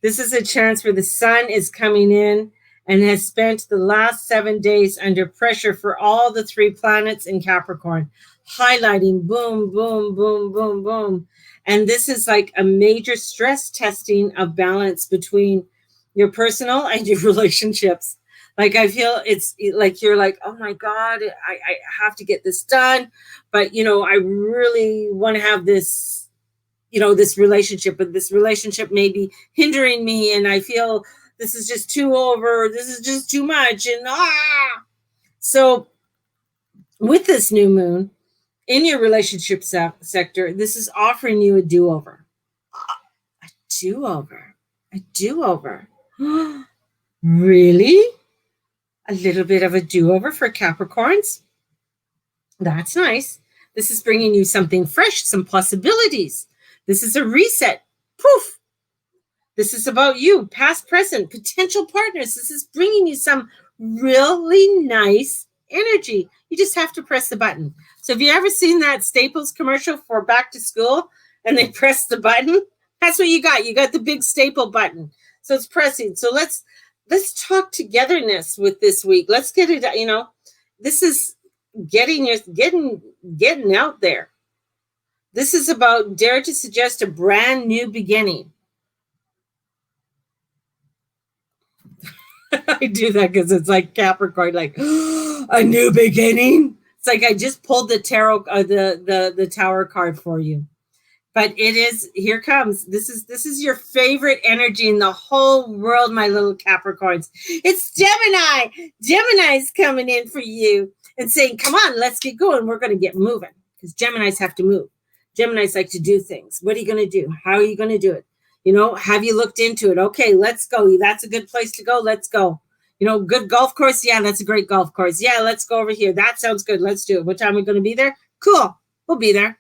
This is a chance where the sun is coming in and has spent the last 7 days under pressure for all the 3 planets in Capricorn, highlighting boom, boom, boom, boom, boom. And this is like a major stress testing of balance between your personal and your relationships. Like, I feel it's like you're like, oh my God, I have to get this done. But, I really want to have this, this relationship, but this relationship may be hindering me. And I feel this is just too over. This is just too much. And So with this new moon in your relationship sector, this is offering you a do-over. A do-over. Really? A little bit of a do-over for Capricorns? That's nice. This is bringing you something fresh, some possibilities. This is a reset. Poof. This is about you, past, present, potential partners. This is bringing you some really nice energy. You just have to press the button. So have you ever seen that Staples commercial for back to school and they press the button? That's what you got. You got the big staple button. So it's pressing. So let's talk togetherness with this week. Let's get it, this is getting out there. This is about dare to suggest a brand new beginning. I do that because it's like Capricorn, like a new beginning. It's like I just pulled the tarot, the Tower card for you. But it is, here comes. This is your favorite energy in the whole world, my little Capricorns. It's Gemini. Gemini's coming in for you and saying, come on, let's get going. We're going to get moving because Geminis have to move. Geminis like to do things. What are you going to do? How are you going to do it? Have you looked into it? Okay, let's go. That's a good place to go. Let's go. Good golf course. Yeah, that's a great golf course. Yeah, let's go over here. That sounds good. Let's do it. What time are we going to be there? Cool. We'll be there.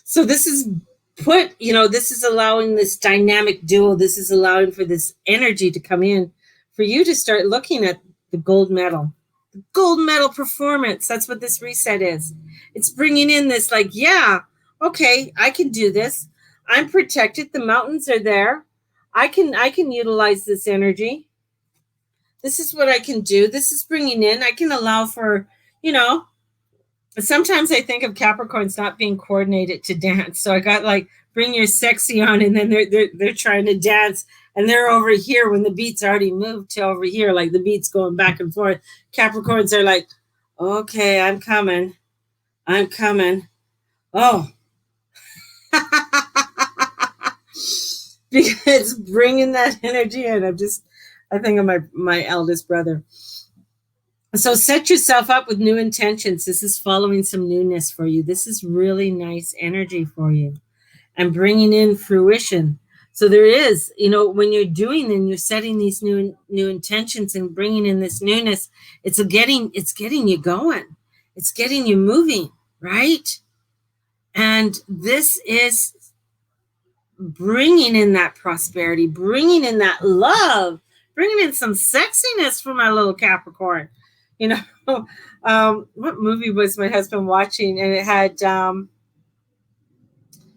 So this is this is allowing this dynamic duo. This is allowing for this energy to come in for you to start looking at the gold medal. The gold medal performance. That's what this reset is. It's bringing in this like, yeah, okay, I can do this. I'm protected. The mountains are there. I can utilize this energy. This is what I can do. This is bringing in. I can allow for, sometimes I think of Capricorns not being coordinated to dance. So I got like, bring your sexy on, and then they're trying to dance, and they're over here when the beat's already moved to over here, like the beat's going back and forth. Capricorns are like, okay, I'm coming. Oh. Because bringing that energy in, I think of my eldest brother. So set yourself up with new intentions. This is following some newness for you. This is really nice energy for you and bringing in fruition. So there is, when you're doing and you're setting these new intentions and bringing in this newness, it's getting you going. It's getting you moving, right? And this is bringing in that prosperity, bringing in that love, bringing in some sexiness for my little Capricorn. What movie was my husband watching? And it had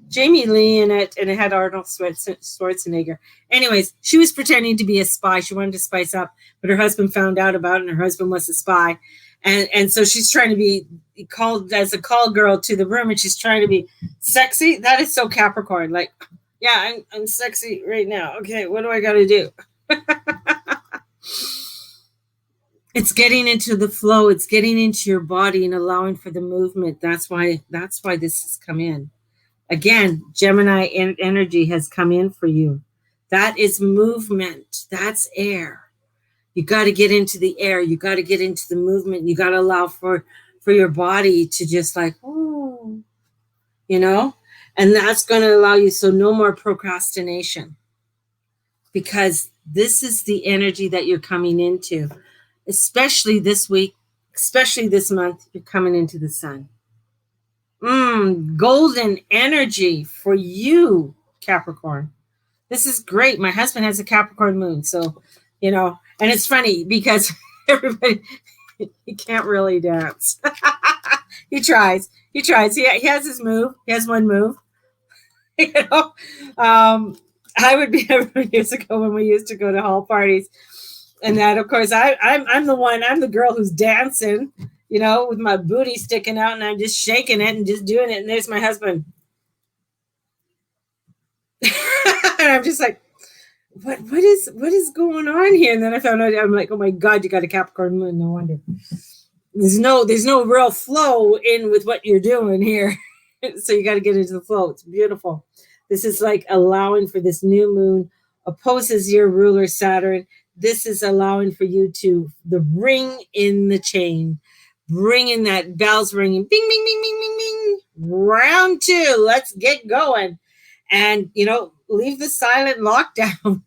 Jamie Lee in it, and it had Arnold Schwarzenegger. Anyways, she was pretending to be a spy. She wanted to spice up, but her husband found out about it, and her husband was a spy. And so she's trying to be called as a call girl to the room, and she's trying to be sexy. That is so Capricorn. Like, yeah, I'm sexy right now. Okay, what do I got to do? It's getting into the flow. It's getting into your body and allowing for the movement. That's why this has come in. Again, Gemini energy has come in for you. That is movement. That's air. You got to get into the air. You got to get into the movement. You got to allow for your body to just like, ooh, and that's going to allow you. So no more procrastination, because this is the energy that you're coming into, especially this week, especially this month. You're coming into the sun. Golden energy for you, Capricorn. This is great. My husband has a Capricorn moon. So, and it's funny because everybody, he can't really dance. He tries. He has his move. He has one move. I would be years ago when we used to go to hall parties. And that, of course, I'm the girl who's dancing, with my booty sticking out, and I'm just shaking it and just doing it. And there's my husband. And I'm just like, what is going on here? And then I found out, I'm like, oh my God, you got a Capricorn moon. No wonder. There's no real flow in with what you're doing here. So you got to get into the flow. It's beautiful. This is like allowing for this new moon opposes your ruler Saturn. This is allowing for you to the ring in the chain, bring in that bells ringing, bing, bing, bing, bing, bing, bing. Round 2. Let's get going. and, you know, leave the silent lockdown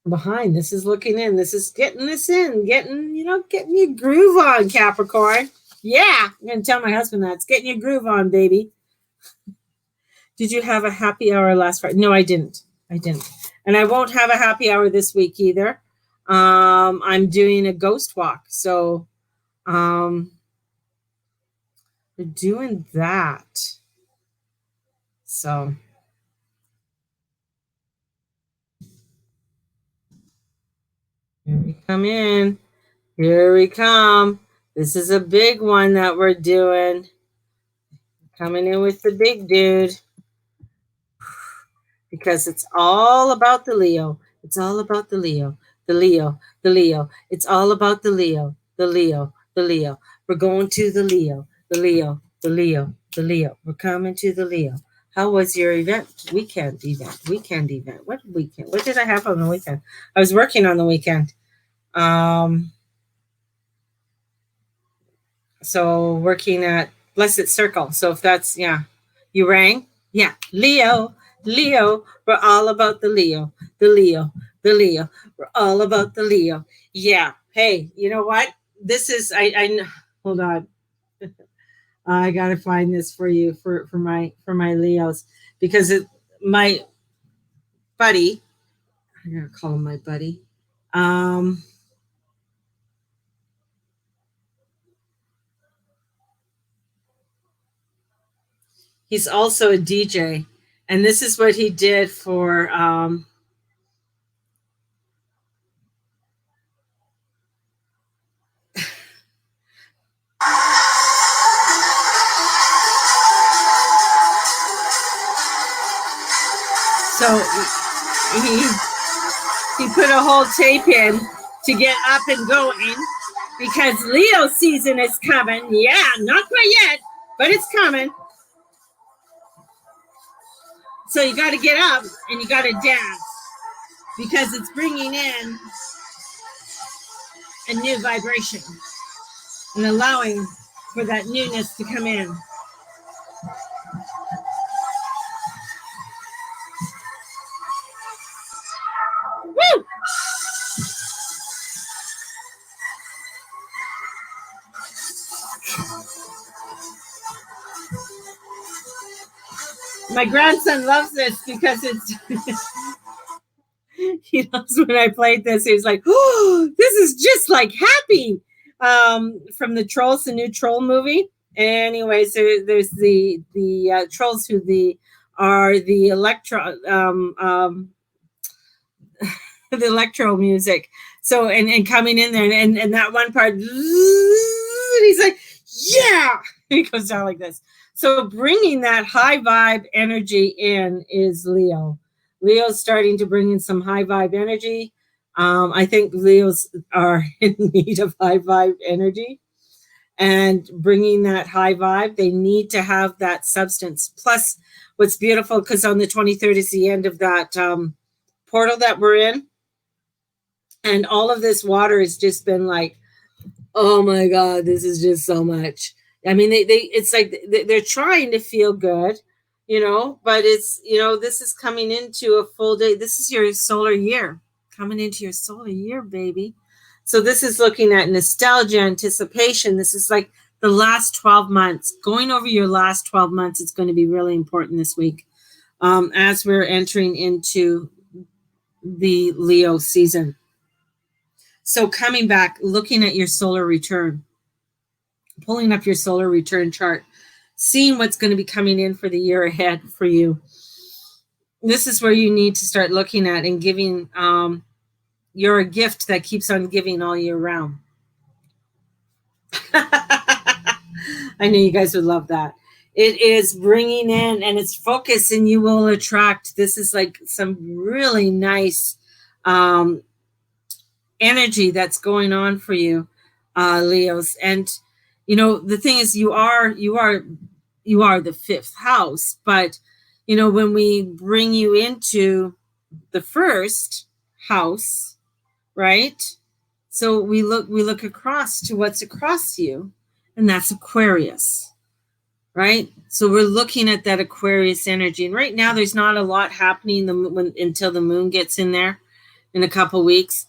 behind. This is looking in. This is getting this in, getting, you know, getting your groove on, Capricorn. Yeah, I'm going to tell my husband that. It's getting your groove on, baby. Did you have a happy hour last Friday? No, I didn't. I didn't. And I won't have a happy hour this week either. I'm doing a ghost walk. So we're doing that. So here we come in. Here we come. This is a big one that we're doing. Coming in with the big dude. Because it's all about the Leo. It's all about the Leo. The Leo. The Leo. It's all about the Leo. The Leo. The Leo. We're going to the Leo. The Leo. The Leo. The Leo. We're coming to the Leo. How was your weekend event? What weekend? What did I have on the weekend? I was working on the weekend. So working at Blessed Circle. So if that's, yeah, you rang? Yeah. Leo, we're all about the Leo, the Leo, the Leo. We're all about the Leo. Yeah. Hey, you know what? This is, I hold on. I got to find this for you for my Leos, because my buddy, I'm going to call him my buddy. He's also a DJ, and this is what he did for so he put a whole tape in to get up and going, because Leo season is coming. Yeah, not quite yet, but it's coming. So you got to get up and you got to dance, because it's bringing in a new vibration and allowing for that newness to come in. Woo! My grandson loves this because it's he loves when I played this. He was like, "Oh, this is just like Happy," from the Trolls, the new Troll movie. Anyways, there's the trolls who are the electro the electro music. So and coming in there and that one part, and he's like, yeah, he goes down like this. So bringing that high vibe energy in is Leo. Leo's starting to bring in some high vibe energy. I think Leos are in need of high vibe energy, and bringing that high vibe, they need to have that substance. Plus, what's beautiful, because on the 23rd is the end of that portal that we're in, and all of this water has just been like, oh my God, this is just so much. I mean, it's like they're trying to feel good, you know, but it's, you know, this is coming into a full day. This is your solar year, coming into your solar year, baby. So this is looking at nostalgia, anticipation. This is like the last 12 months. Going over your last 12 months, it's going to be really important this week, as we're entering into the Leo season. So coming back, looking at your solar return, pulling up your solar return chart, seeing what's going to be coming in for the year ahead for you. This is where you need to start looking at and giving. You're a gift that keeps on giving all year round. I knew you guys would love that. It is bringing in, and it's focus, and you will attract. This is like some really nice energy that's going on for you, Leos. And you know, the thing is, you are the fifth house, but you know, when we bring you into the first house, right? So we look across to what's across you, and that's Aquarius. right? So we're looking at that Aquarius energy. And right now, there's not a lot happening until the moon gets in there in a couple weeks.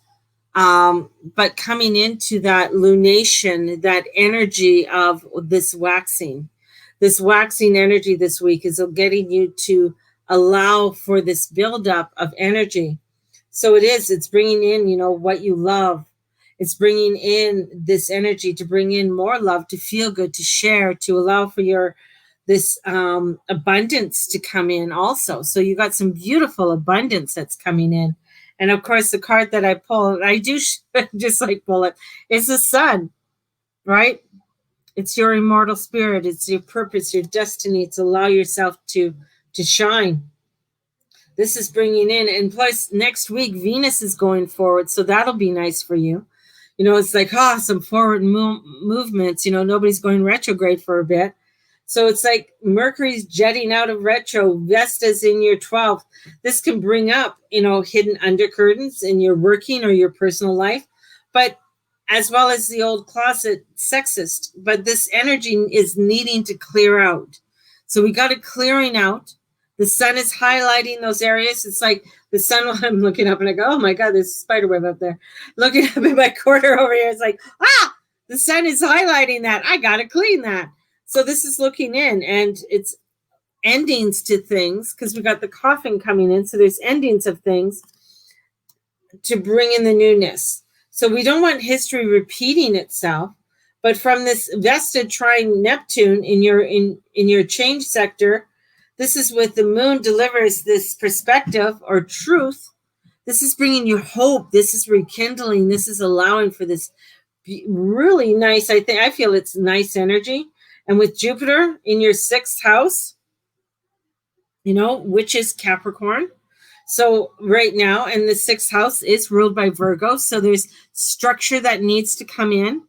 But coming into that lunation, that energy of this waxing energy this week is getting you to allow for this buildup of energy. So it's bringing in, what you love. It's bringing in this energy to bring in more love, to feel good, to share, to allow for this abundance to come in also. So you got some beautiful abundance that's coming in. And of course, the card that I pull, I do just like pull it, is the sun, right? It's your immortal spirit. It's your purpose, your destiny. It's allow yourself to shine. This is bringing in, and plus next week, Venus is going forward. So that'll be nice for you. It's like, some forward movements. Nobody's going retrograde for a bit. So it's like Mercury's jetting out of retro, Vesta's in your 12th. This can bring up, hidden undercurrents in your working or your personal life, but as well as the old closet sexist. But this energy is needing to clear out. So we got it clearing out. The sun is highlighting those areas. It's like the sun, I'm looking up and I go, oh my God, there's a spider web up there. Looking up in my corner over here, it's like, the sun is highlighting that. I got to clean that. So this is looking in, and it's endings to things because we got the coffin coming in. So there's endings of things to bring in the newness. So we don't want history repeating itself, but from this Vesta trine Neptune in your change sector, this is with the moon delivers this perspective or truth. This is bringing you hope. This is rekindling. This is allowing for this really nice, I feel it's nice energy. And with Jupiter in your 6th house, which is Capricorn. So right now, and the 6th house is ruled by Virgo. So there's structure that needs to come in,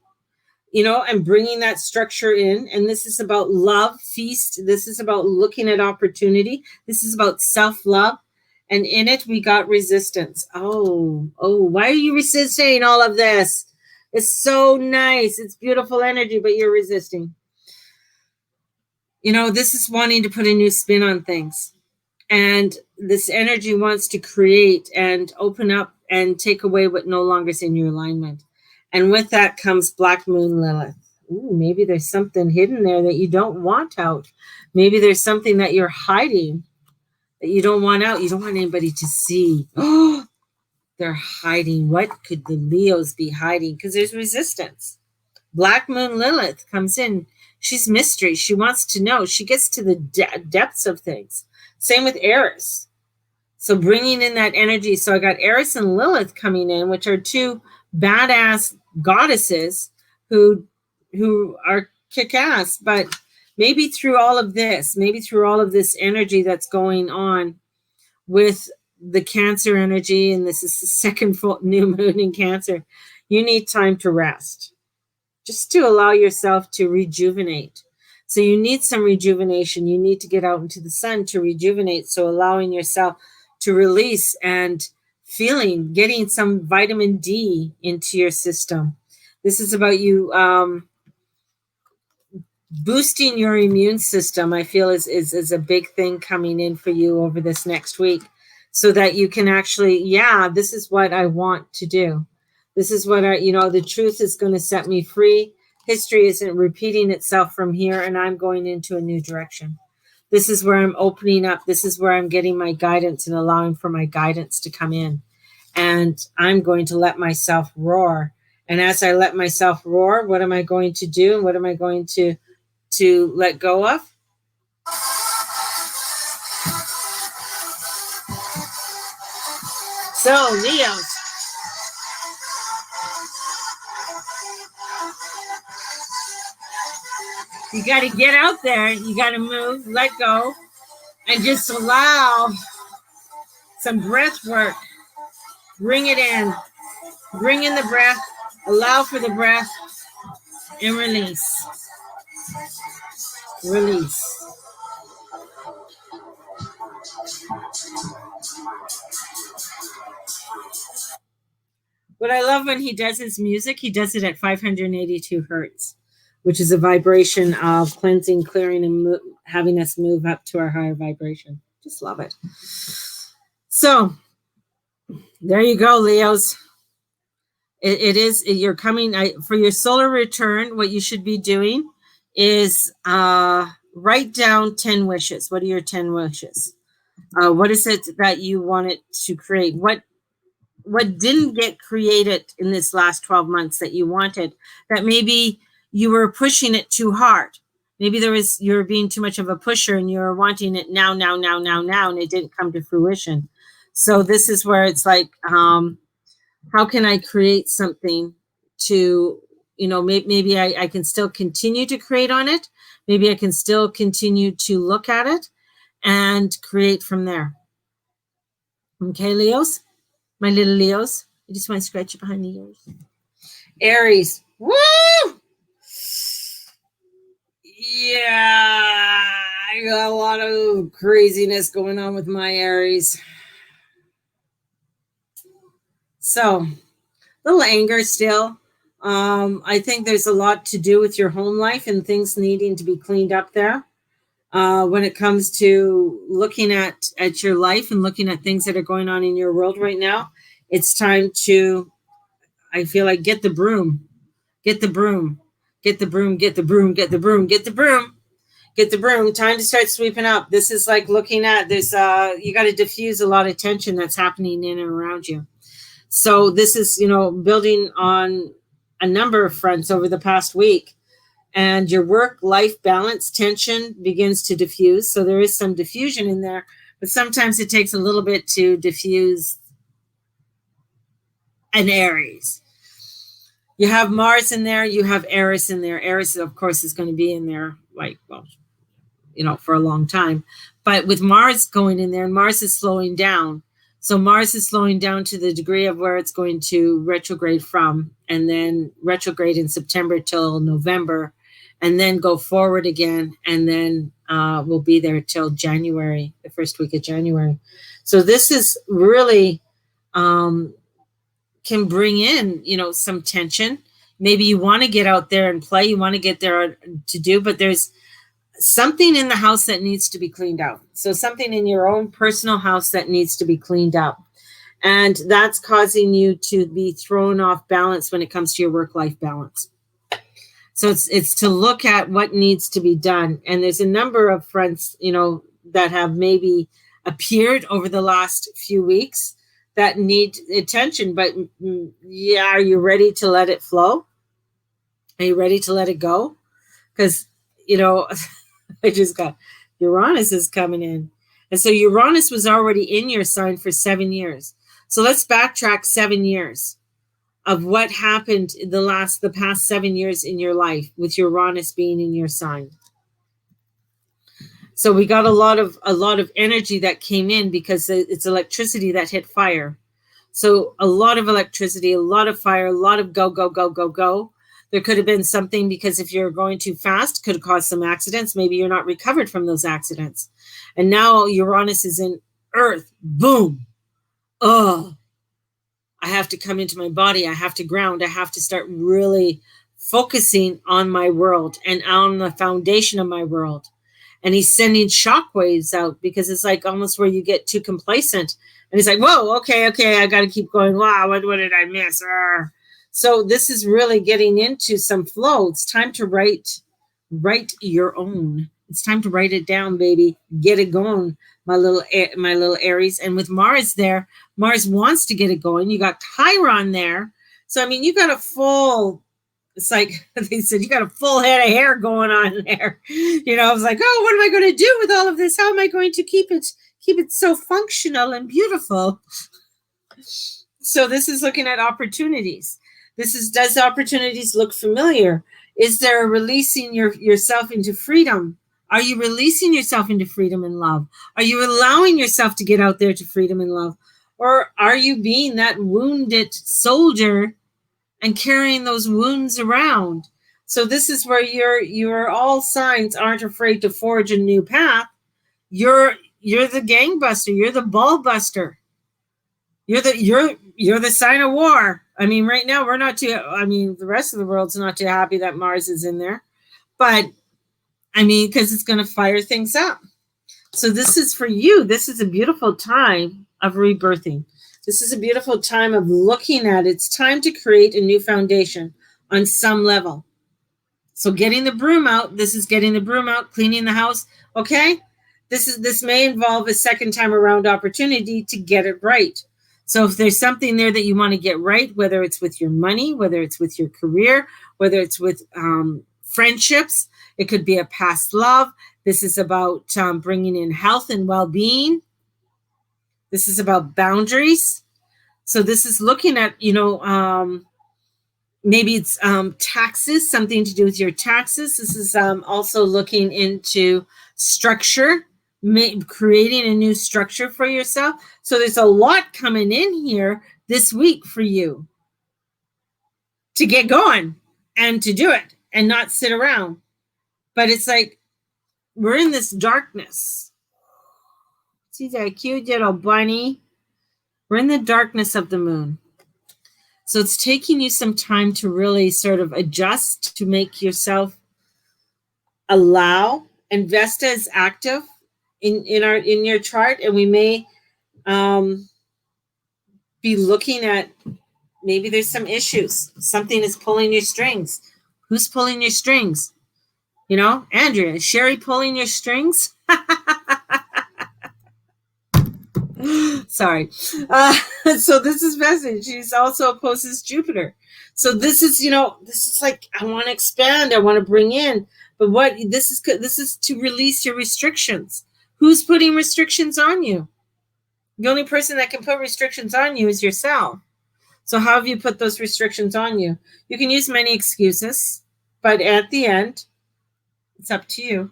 and bringing that structure in. And this is about love, feast. This is about looking at opportunity. This is about self-love. And in it, we got resistance. Oh, why are you resisting all of this? It's so nice. It's beautiful energy, but you're resisting. This is wanting to put a new spin on things. And this energy wants to create and open up and take away what no longer is in your alignment. And with that comes Black Moon Lilith. Ooh, maybe there's something hidden there that you don't want out. Maybe there's something that you're hiding that you don't want out. You don't want anybody to see. Oh, they're hiding. What could the Leos be hiding? Because there's resistance. Black Moon Lilith comes in. She's mystery. She wants to know. She gets to the depths of things. Same with Eris. So bringing in that energy. So I got Eris and Lilith coming in, which are two badass goddesses who are kick-ass. But maybe through all of this energy that's going on with the Cancer energy, and this is the second full new moon in Cancer, you need time to rest. Just to allow yourself to rejuvenate. So you need some rejuvenation. You need to get out into the sun to rejuvenate. So allowing yourself to release and getting some vitamin D into your system. This is about you boosting your immune system, I feel is a big thing coming in for you over this next week. So that you can actually, this is what I want to do. This is what the truth is going to set me free. History isn't repeating itself from here, and I'm going into a new direction. This is where I'm opening up. This is where I'm getting my guidance and allowing for my guidance to come in. And I'm going to let myself roar. And as I let myself roar, what am I going to do? And what am I going to let go of? So, Leos. You got to get out there. You got to move, let go, and just allow some breath work. Bring it in. Bring in the breath. Allow for the breath. And release. Release. What I love when he does his music, he does it at 582 hertz. which is a vibration of cleansing, clearing, and having us move up to our higher vibration. Just love it. So there you go, Leos. You're coming for your solar return. What you should be doing is write down 10 wishes. What are your 10 wishes? What is it that you wanted to create? What didn't get created in this last 12 months that you wanted, that maybe you were pushing it too hard? Maybe you're being too much of a pusher and you're wanting it now, and it didn't come to fruition. So this is where it's like, how can I create something to, maybe I can still continue to create on it. Maybe I can still continue to look at it and create from there. Okay, Leos? My little Leos. I just want to scratch you behind the ears. Aries. Woo! Yeah, I got a lot of craziness going on with my Aries. So, little anger still. I think there's a lot to do with your home life and things needing to be cleaned up there. When it comes to looking at your life and looking at things that are going on in your world right now, it's time to, I feel like, get the broom. Get the broom. Get the broom. Get the broom. Get the broom. Get the broom. Get the broom. Time to start sweeping up. This is like looking at this. You got to diffuse a lot of tension that's happening in and around you. So this is, building on a number of fronts over the past week. And your work-life balance tension begins to diffuse. So there is some diffusion in there. But sometimes it takes a little bit to diffuse an Aries. You have Mars in there. You have Eris in there. Eris, of course, is going to be in there, for a long time. But with Mars going in there, and Mars is slowing down. So Mars is slowing down to the degree of where it's going to retrograde from, and then retrograde in September till November, and then go forward again, and then we'll be there till January, the first week of January. So this is really can bring in, some tension. Maybe you want to get out there and play, you want to get there to do, but there's something in the house that needs to be cleaned out. So something in your own personal house that needs to be cleaned up. And that's causing you to be thrown off balance when it comes to your work-life balance. So it's to look at what needs to be done. And there's a number of fronts, that have maybe appeared over the last few weeks that need attention. But yeah, are you ready to let it flow? Are you ready to let it go? Because, I just got Uranus is coming in. And so Uranus was already in your sign for 7 years. So let's backtrack 7 years of what happened the past 7 years in your life with Uranus being in your sign. So we got a lot of energy that came in because it's electricity that hit fire. So a lot of electricity, a lot of fire, a lot of go, go, go, go, go. There could have been something, because if you're going too fast, could have caused some accidents. Maybe you're not recovered from those accidents. And now Uranus is in Earth. Boom. Oh, I have to come into my body. I have to ground. I have to start really focusing on my world and on the foundation of my world. And he's sending shockwaves out, because it's like almost where you get too complacent. And he's like, whoa, okay, I got to keep going. Wow, what did I miss? So this is really getting into some flow. It's time to write your own. It's time to write it down, baby. Get it going, my little Aries. And with Mars there, Mars wants to get it going. You got Chiron there. So, you got a full, it's like they said, you got a full head of hair going on there. I was like, oh, what am I going to do with all of this? How am I going to keep it so functional and beautiful? So this is looking at opportunities. Does opportunities look familiar? Is there releasing yourself into freedom? Are you releasing yourself into freedom and love? Are you allowing yourself to get out there to freedom and love? Or are you being that wounded soldier and carrying those wounds around? So this is where your all signs aren't afraid to forge a new path. You're the gangbuster. You're the ball buster. You're the sign of war. Right now we're not too, the rest of the world's not too happy that Mars is in there. But I mean, because it's going to fire things up. So this is for you. This is a beautiful time of rebirthing. This is a beautiful time of looking at it. It's time to create a new foundation on some level. So getting the broom out, this is getting the broom out, cleaning the house, okay? This may involve a second time around opportunity to get it right. So if there's something there that you want to get right, whether it's with your money, whether it's with your career, whether it's with friendships, it could be a past love. This is about bringing in health and well-being. This is about boundaries. So this is looking at, maybe it's taxes, something to do with your taxes. This is also looking into structure, creating a new structure for yourself. So there's a lot coming in here this week for you to get going and to do it and not sit around. But it's like we're in this darkness. See that cute little bunny? We're in the darkness of the moon. So it's taking you some time to really sort of adjust, to make yourself allow. And Vesta is active in your chart, and we may be looking at maybe there's some issues. Something is pulling your strings. Who's pulling your strings? Andrea, is Sherry pulling your strings? Sorry. So this is Vesta. She's also opposes Jupiter. So this is like, I want to expand. I want to bring in. But this is to release your restrictions. Who's putting restrictions on you? The only person that can put restrictions on you is yourself. So how have you put those restrictions on you? You can use many excuses, but at the end, it's up to you.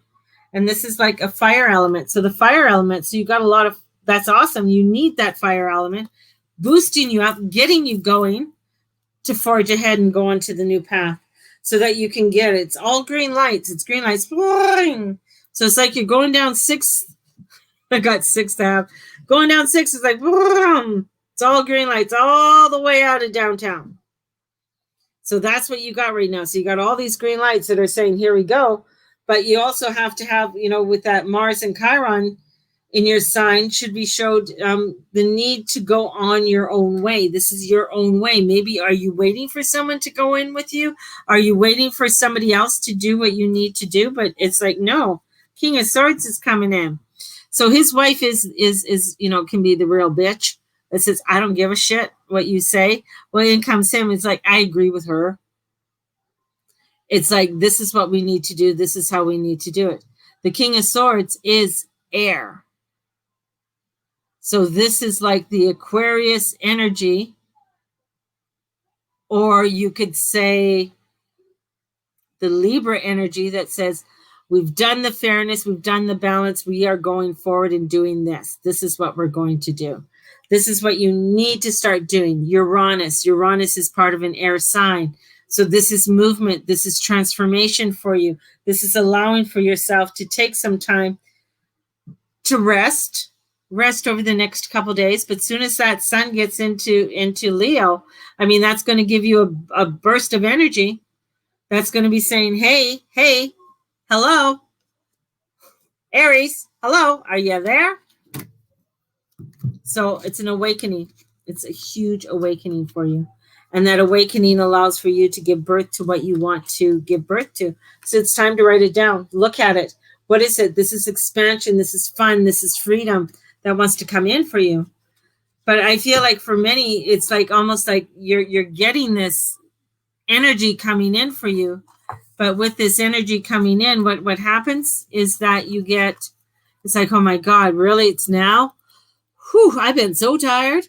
And this is like a fire element. So the fire element, so you got a lot of, that's awesome. You need that fire element, boosting you up, getting you going to forge ahead and go onto the new path so that you can get it. It's all green lights. It's green lights. Boing. So it's like you're going down 6. I got 6 to have. Going down 6 is like, boom. It's all green lights all the way out of downtown. So that's what you got right now. So you got all these green lights that are saying, here we go. But you also have to have, with that Mars and Chiron in your sign should be showed the need to go on your own way. This is your own way. Maybe are you waiting for someone to go in with you? Are you waiting for somebody else to do what you need to do? But it's like, no, King of Swords is coming in. So his wife is can be the real bitch that says, I don't give a shit what you say. Well, in comes him. It's like, I agree with her. It's like, this is what we need to do. This is how we need to do it. The King of Swords is air. So this is like the Aquarius energy, or you could say the Libra energy that says, we've done the fairness, we've done the balance, we are going forward and doing this. This is what we're going to do. This is what you need to start doing. Uranus is part of an air sign. So this is movement. This is transformation for you. This is allowing for yourself to take some time to rest over the next couple days. But soon as that sun gets into Leo, I mean, that's going to give you a burst of energy. That's going to be saying, hey, hello, Aries, hello, are you there? So it's an awakening. It's a huge awakening for you. And that awakening allows for you to give birth to what you want to give birth to. So it's time to write it down. Look at it. What is it? This is expansion. This is fun. This is freedom that wants to come in for you. But I feel like for many, it's like almost like you're getting this energy coming in for you. But with this energy coming in, what happens is that you get, it's like, oh my God, really? It's now? Whew, I've been so tired.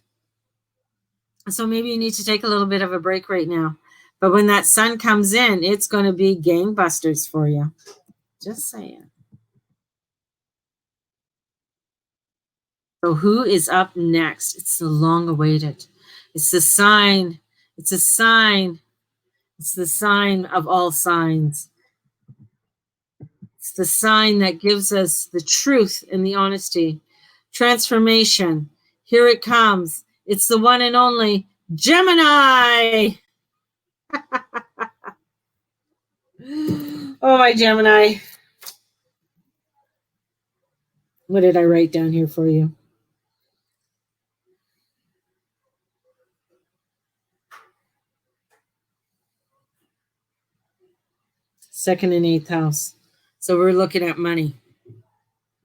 So maybe you need to take a little bit of a break right now. But when that sun comes in, it's going to be gangbusters for you. Just saying. So who is up next? It's the long-awaited. It's the sign. It's a sign. It's the sign of all signs. It's the sign that gives us the truth and the honesty. Transformation. Here it comes. It's the one and only Gemini. Oh, my Gemini. What did I write down here for you? Second and eighth house. So we're looking at money.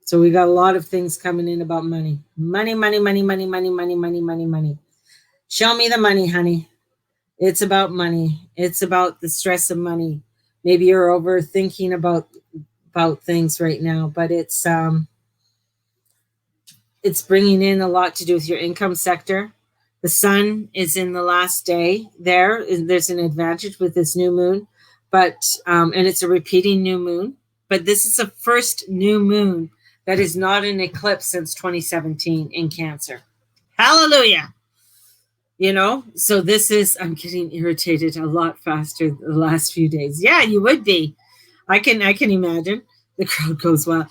So we got a lot of things coming in about money. Money, money, money, money, money, money, money, money, money. Show me the money, honey. It's about money. It's about the stress of money. Maybe you're overthinking about things right now, but it's bringing in a lot to do with your income sector. The sun is in the last day there. There's an advantage with this new moon, but and it's a repeating new moon. But this is the first new moon that is not an eclipse since 2017 in Cancer. Hallelujah. You know, so this is, I'm getting irritated a lot faster the last few days. Yeah, you would be. I can imagine. The crowd goes wild.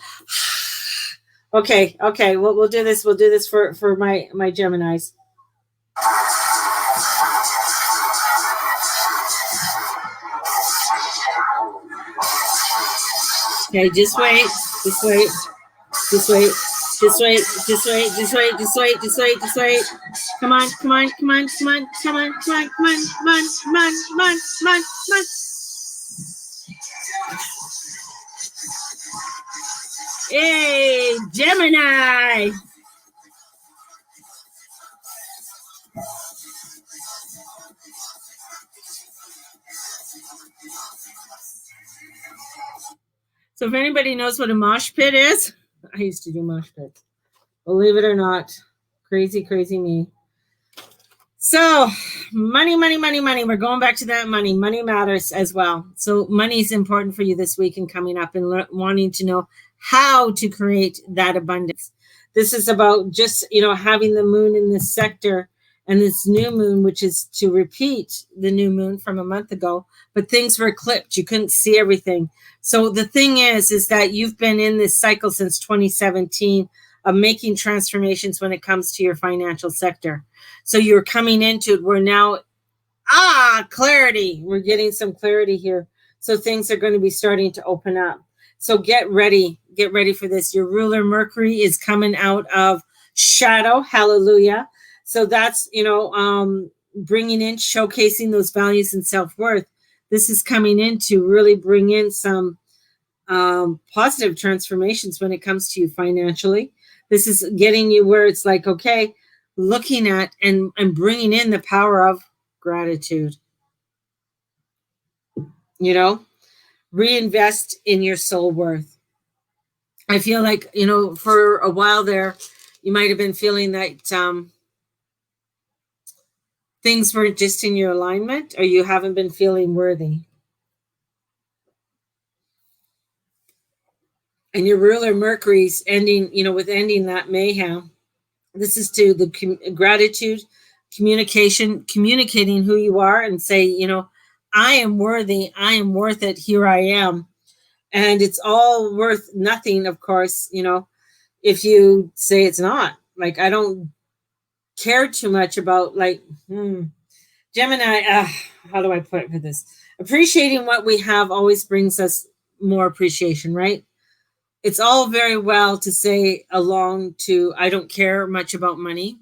Okay. We'll do this. We'll do this for my Geminis. Okay, just wait. Come on. Hey, Gemini. So if anybody knows what a mosh pit is, I used to do mosh pits. Believe it or not. Crazy me. So money. We're going back to that money. Money matters as well. So money is important for you this week and coming up, and wanting to know how to create that abundance. This is about just, having the moon in this sector and this new moon, which is to repeat the new moon from a month ago, but things were clipped. You couldn't see everything. So the thing is that you've been in this cycle since 2017 of making transformations when it comes to your financial sector. So you're coming into it. We're now, clarity. We're getting some clarity here. So things are going to be starting to open up. So get ready for this. Your ruler Mercury is coming out of shadow. Hallelujah. So that's, bringing in, showcasing those values and self-worth. This is coming in to really bring in some positive transformations when it comes to you financially. This is getting you where it's like, okay, looking at and bringing in the power of gratitude. Reinvest in your soul worth. I feel like, for a while there, you might have been feeling that things weren't just in your alignment, or you haven't been feeling worthy. And your ruler Mercury's ending, with ending that mayhem. This is to the gratitude, communicating who you are and say, I am worthy. I am worth it. Here I am. And it's all worth nothing, of course, if you say it's not. Like, I don't care too much about, Gemini, how do I put this? Appreciating what we have always brings us more appreciation, right? It's all very well to say along to, I don't care much about money.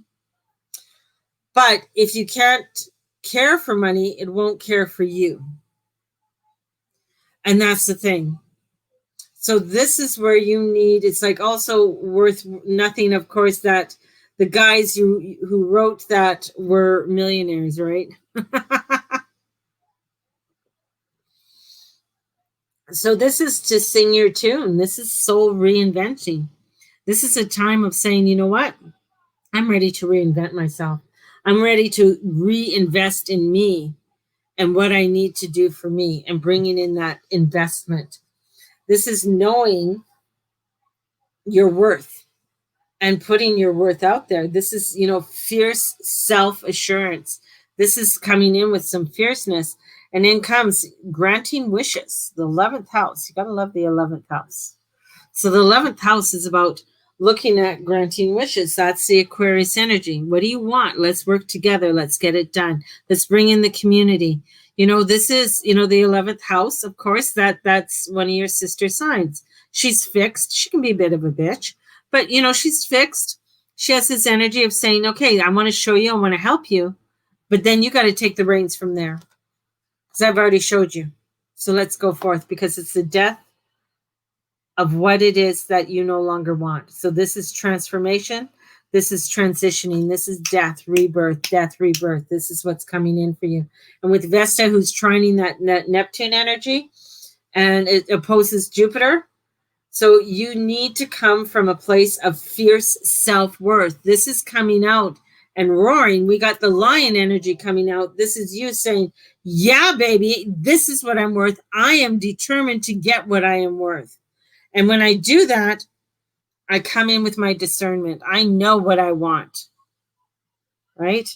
But if you can't care for money, it won't care for you. And that's the thing. So this is where you need, it's like also worth nothing, of course, that the guys who wrote that were millionaires, right? So this is to sing your tune. This is soul reinventing. This is a time of saying, you know what? I'm ready to reinvent myself. I'm ready to reinvest in me and what I need to do for me and bringing in that investment. This is knowing your worth and putting your worth out there. This is, fierce self-assurance. This is coming in with some fierceness. And then comes granting wishes, the 11th house. You got to love the 11th house. So the 11th house is about looking at granting wishes. That's the Aquarius energy. What do you want? Let's work together. Let's get it done. Let's bring in the community. You know, this is, you know, the 11th house, of course, that's one of your sister signs. She's fixed. She can be a bit of a bitch, but, you know, she's fixed. She has this energy of saying, okay, I want to show you, I want to help you, but then you got to take the reins from there because I've already showed you. So let's go forth, because it's the death of what it is that you no longer want. So this is transformation. This is transitioning. This is death, rebirth, death, rebirth. This is what's coming in for you. And with Vesta, who's trining that Neptune energy, and it opposes Jupiter. So you need to come from a place of fierce self-worth. This is coming out and roaring. We got the lion energy coming out. This is you saying, yeah, baby, this is what I'm worth. I am determined to get what I am worth. And when I do that, I come in with my discernment. I know what I want, right?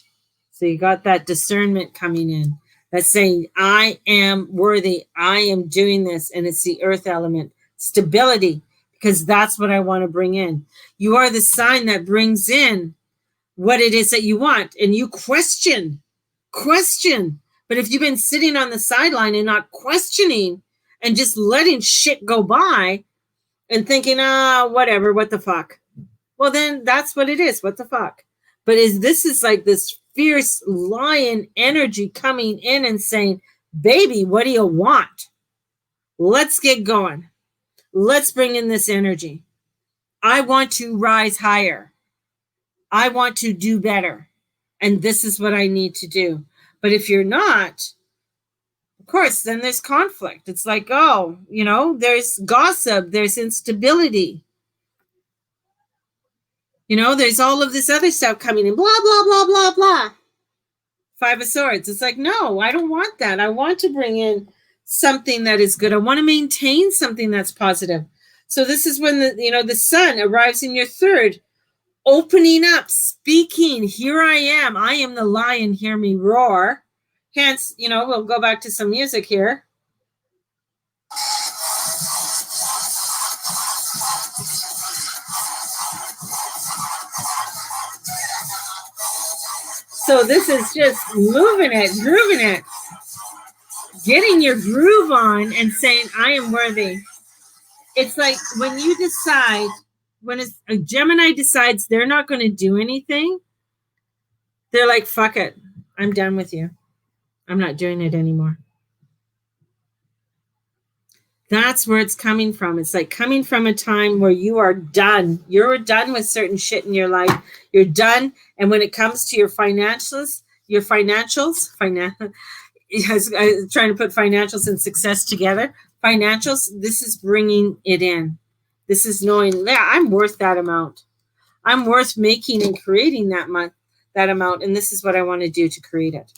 So you got that discernment coming in. That's saying, I am worthy. I am doing this. And it's the earth element. Stability, because that's what I want to bring in. You are the sign that brings in what it is that you want. And you question. But if you've been sitting on the sideline and not questioning and just letting shit go by, and thinking, whatever, what the fuck? Well, then that's what it is. What the fuck? But this is like this fierce lion energy coming in and saying, baby, what do you want? Let's get going. Let's bring in this energy. I want to rise higher. I want to do better. And this is what I need to do. But if you're not, of course, then there's conflict. It's like, oh, you know, there's gossip, there's instability. You know, there's all of this other stuff coming in, blah, blah, blah, blah, blah. Five of Swords. It's like, no, I don't want that. I want to bring in something that is good. I want to maintain something that's positive. So this is when the sun arrives in your third, opening up, speaking. Here I am the lion, hear me roar. Hence, we'll go back to some music here. So this is just moving it, grooving it, getting your groove on and saying, I am worthy. It's like when you decide, when a Gemini decides they're not going to do anything, they're like, fuck it. I'm done with you. I'm not doing it anymore. That's where it's coming from. It's like coming from a time where you are done. You're done with certain shit in your life. You're done. And when it comes to your financials, trying to put financials and success together. Financials, this is bringing it in. This is knowing, yeah, I'm worth that amount. I'm worth making and creating that amount. And this is what I want to do to create it.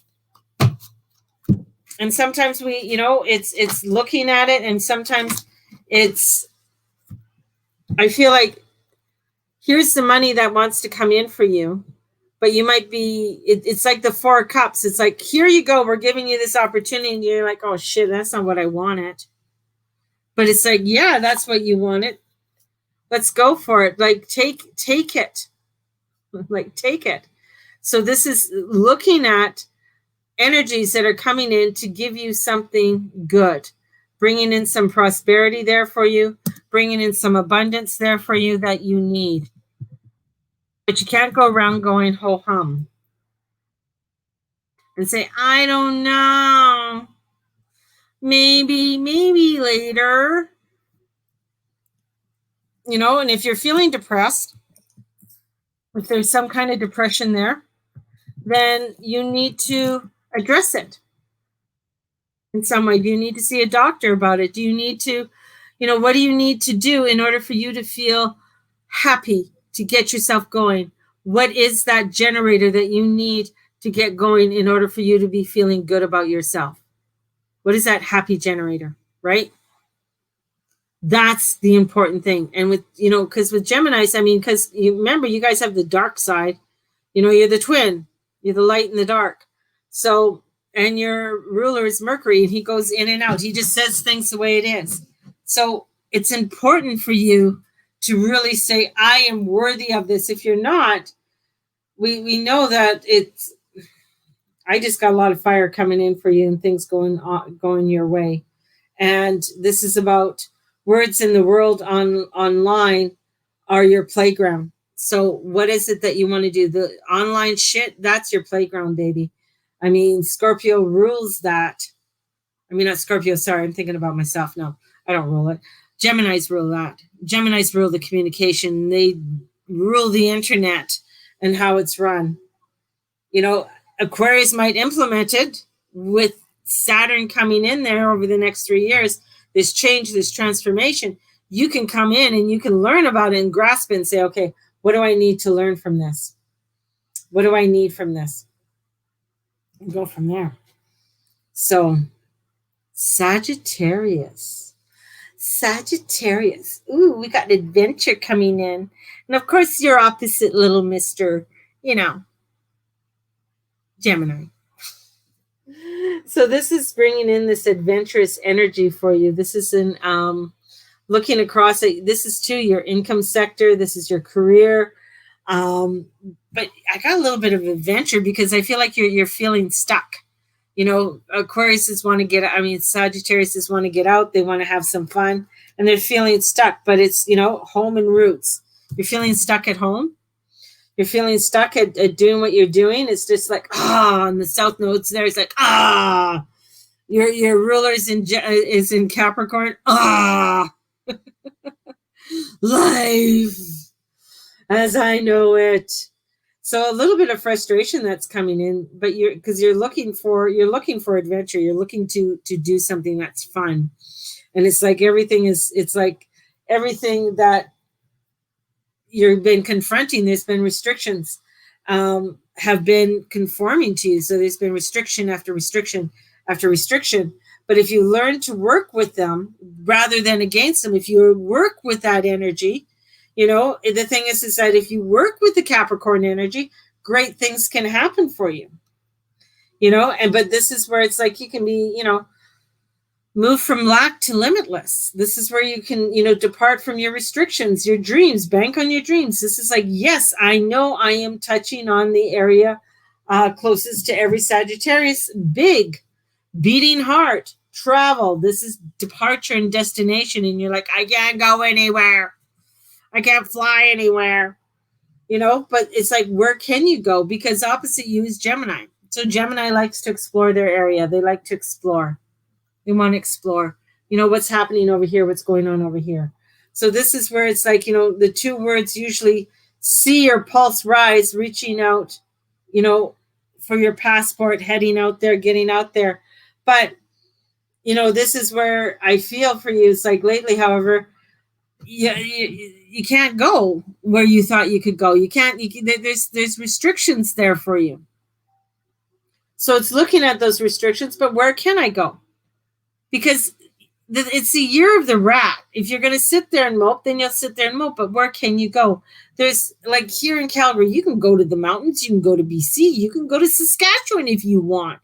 And sometimes we, it's looking at it, and sometimes I feel like here's the money that wants to come in for you, but you might be, it's like the Four of Cups. It's like, here you go. We're giving you this opportunity. And you're like, oh shit, that's not what I wanted. But it's like, yeah, that's what you wanted. Let's go for it. Like, take it. Like, take it. So this is looking at energies that are coming in to give you something good, bringing in some prosperity there for you, bringing in some abundance there for you that you need. But you can't go around going ho hum and say, I don't know, maybe later. And if you're feeling depressed, if there's some kind of depression there, then you need to address it in some way. Do you need to see a doctor about it? Do you need to, what do you need to do in order for you to feel happy, to get yourself going? What is that generator that you need to get going in order for you to be feeling good about yourself? What is that happy generator, right? That's the important thing. And with, because with Geminis, because you remember, you guys have the dark side, you're the twin, you're the light and the dark. So, and your ruler is Mercury, and he goes in and out. He just says things the way it is. So it's important for you to really say, I am worthy of this. If you're not, we know that I just got a lot of fire coming in for you and things going your way. And this is about words in the world online are your playground. So what is it that you want to do? The online shit, that's your playground, baby. I mean, Scorpio rules that. I mean, not Scorpio, sorry, I'm thinking about myself. No, I don't rule it. Geminis rule that. Geminis rule the communication. They rule the internet and how it's run. You know, Aquarius might implement it with Saturn coming in there over the next 3 years. This change, this transformation, you can come in and you can learn about it and grasp it and say, okay, what do I need to learn from this? What do I need from this? And go from there. So, Sagittarius. Ooh, we got adventure coming in. And of course, your opposite little Mr., Gemini. So this is bringing in this adventurous energy for you. This is looking across it. This is too your income sector. This is your career. But I got a little bit of adventure because I feel like you're feeling stuck. Aquarius want to get, Sagittarius want to get out. They want to have some fun and they're feeling stuck, but it's, home and roots. You're feeling stuck at home. You're feeling stuck at doing what you're doing. It's just like, and the South Node's there. It's like, your ruler is in Capricorn. Life as I know it. So a little bit of frustration that's coming in, but you're looking for adventure. You're looking to do something that's fun. And it's like everything that you've been confronting, there's been restrictions, have been conforming to you. So there's been restriction after restriction after restriction. But if you learn to work with them rather than against them, if you work with that energy, the thing is that if you work with the Capricorn energy, great things can happen for you. But this is where it's like you can be, move from lack to limitless. This is where you can, depart from your restrictions, your dreams, bank on your dreams. This is like, yes, I know I am touching on the area closest to every Sagittarius, big, beating heart, travel. This is departure and destination. And you're like, I can't go anywhere. I can't fly anywhere, but it's like, where can you go? Because opposite you is Gemini. So Gemini likes to explore their area. They like to explore. They want to explore, what's happening over here, what's going on over here. So this is where it's like, the two words usually see your pulse rise, reaching out, for your passport, heading out there, getting out there. But, this is where I feel for you. It's like lately, however, you can't go where you thought you could go. There's restrictions there for you. So it's looking at those restrictions, but where can I go? Because it's the year of the rat. If you're going to sit there and mope, then you'll sit there and mope. But where can you go? There's like here in Calgary, you can go to the mountains. You can go to BC. You can go to Saskatchewan if you want.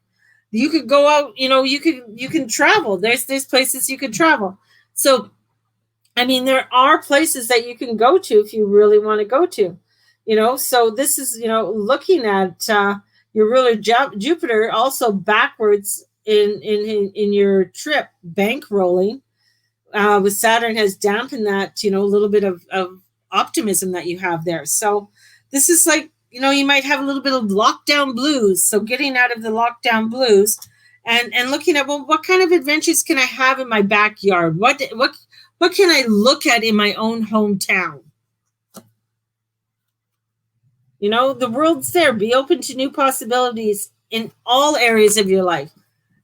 You could go out. You can travel. There's places you could travel. So, there are places that you can go to if you really want to go to. So this is looking at your ruler Jupiter also backwards. In your trip, bankrolling with Saturn has dampened that, a little bit of optimism that you have there. So this is like, you might have a little bit of lockdown blues. So getting out of the lockdown blues and looking at, well, what kind of adventures can I have in my backyard? What can I look at in my own hometown? The world's there. Be open to new possibilities in all areas of your life.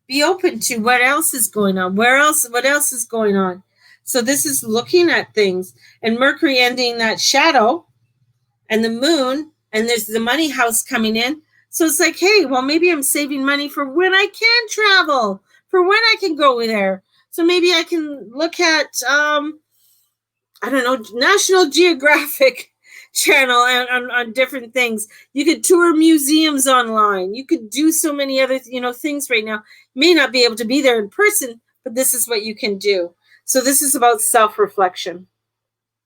Be open to what else is going on. What else is going on? So this is looking at things, and Mercury ending that shadow, and the moon, and there's the money house coming in. So it's like, hey, well, maybe I'm saving money for when I can travel, for when I can go there. So maybe I can look at, National Geographic channel on different things. You could tour museums online. You could do so many other, things right now. You may not be able to be there in person, but this is what you can do. So this is about self-reflection.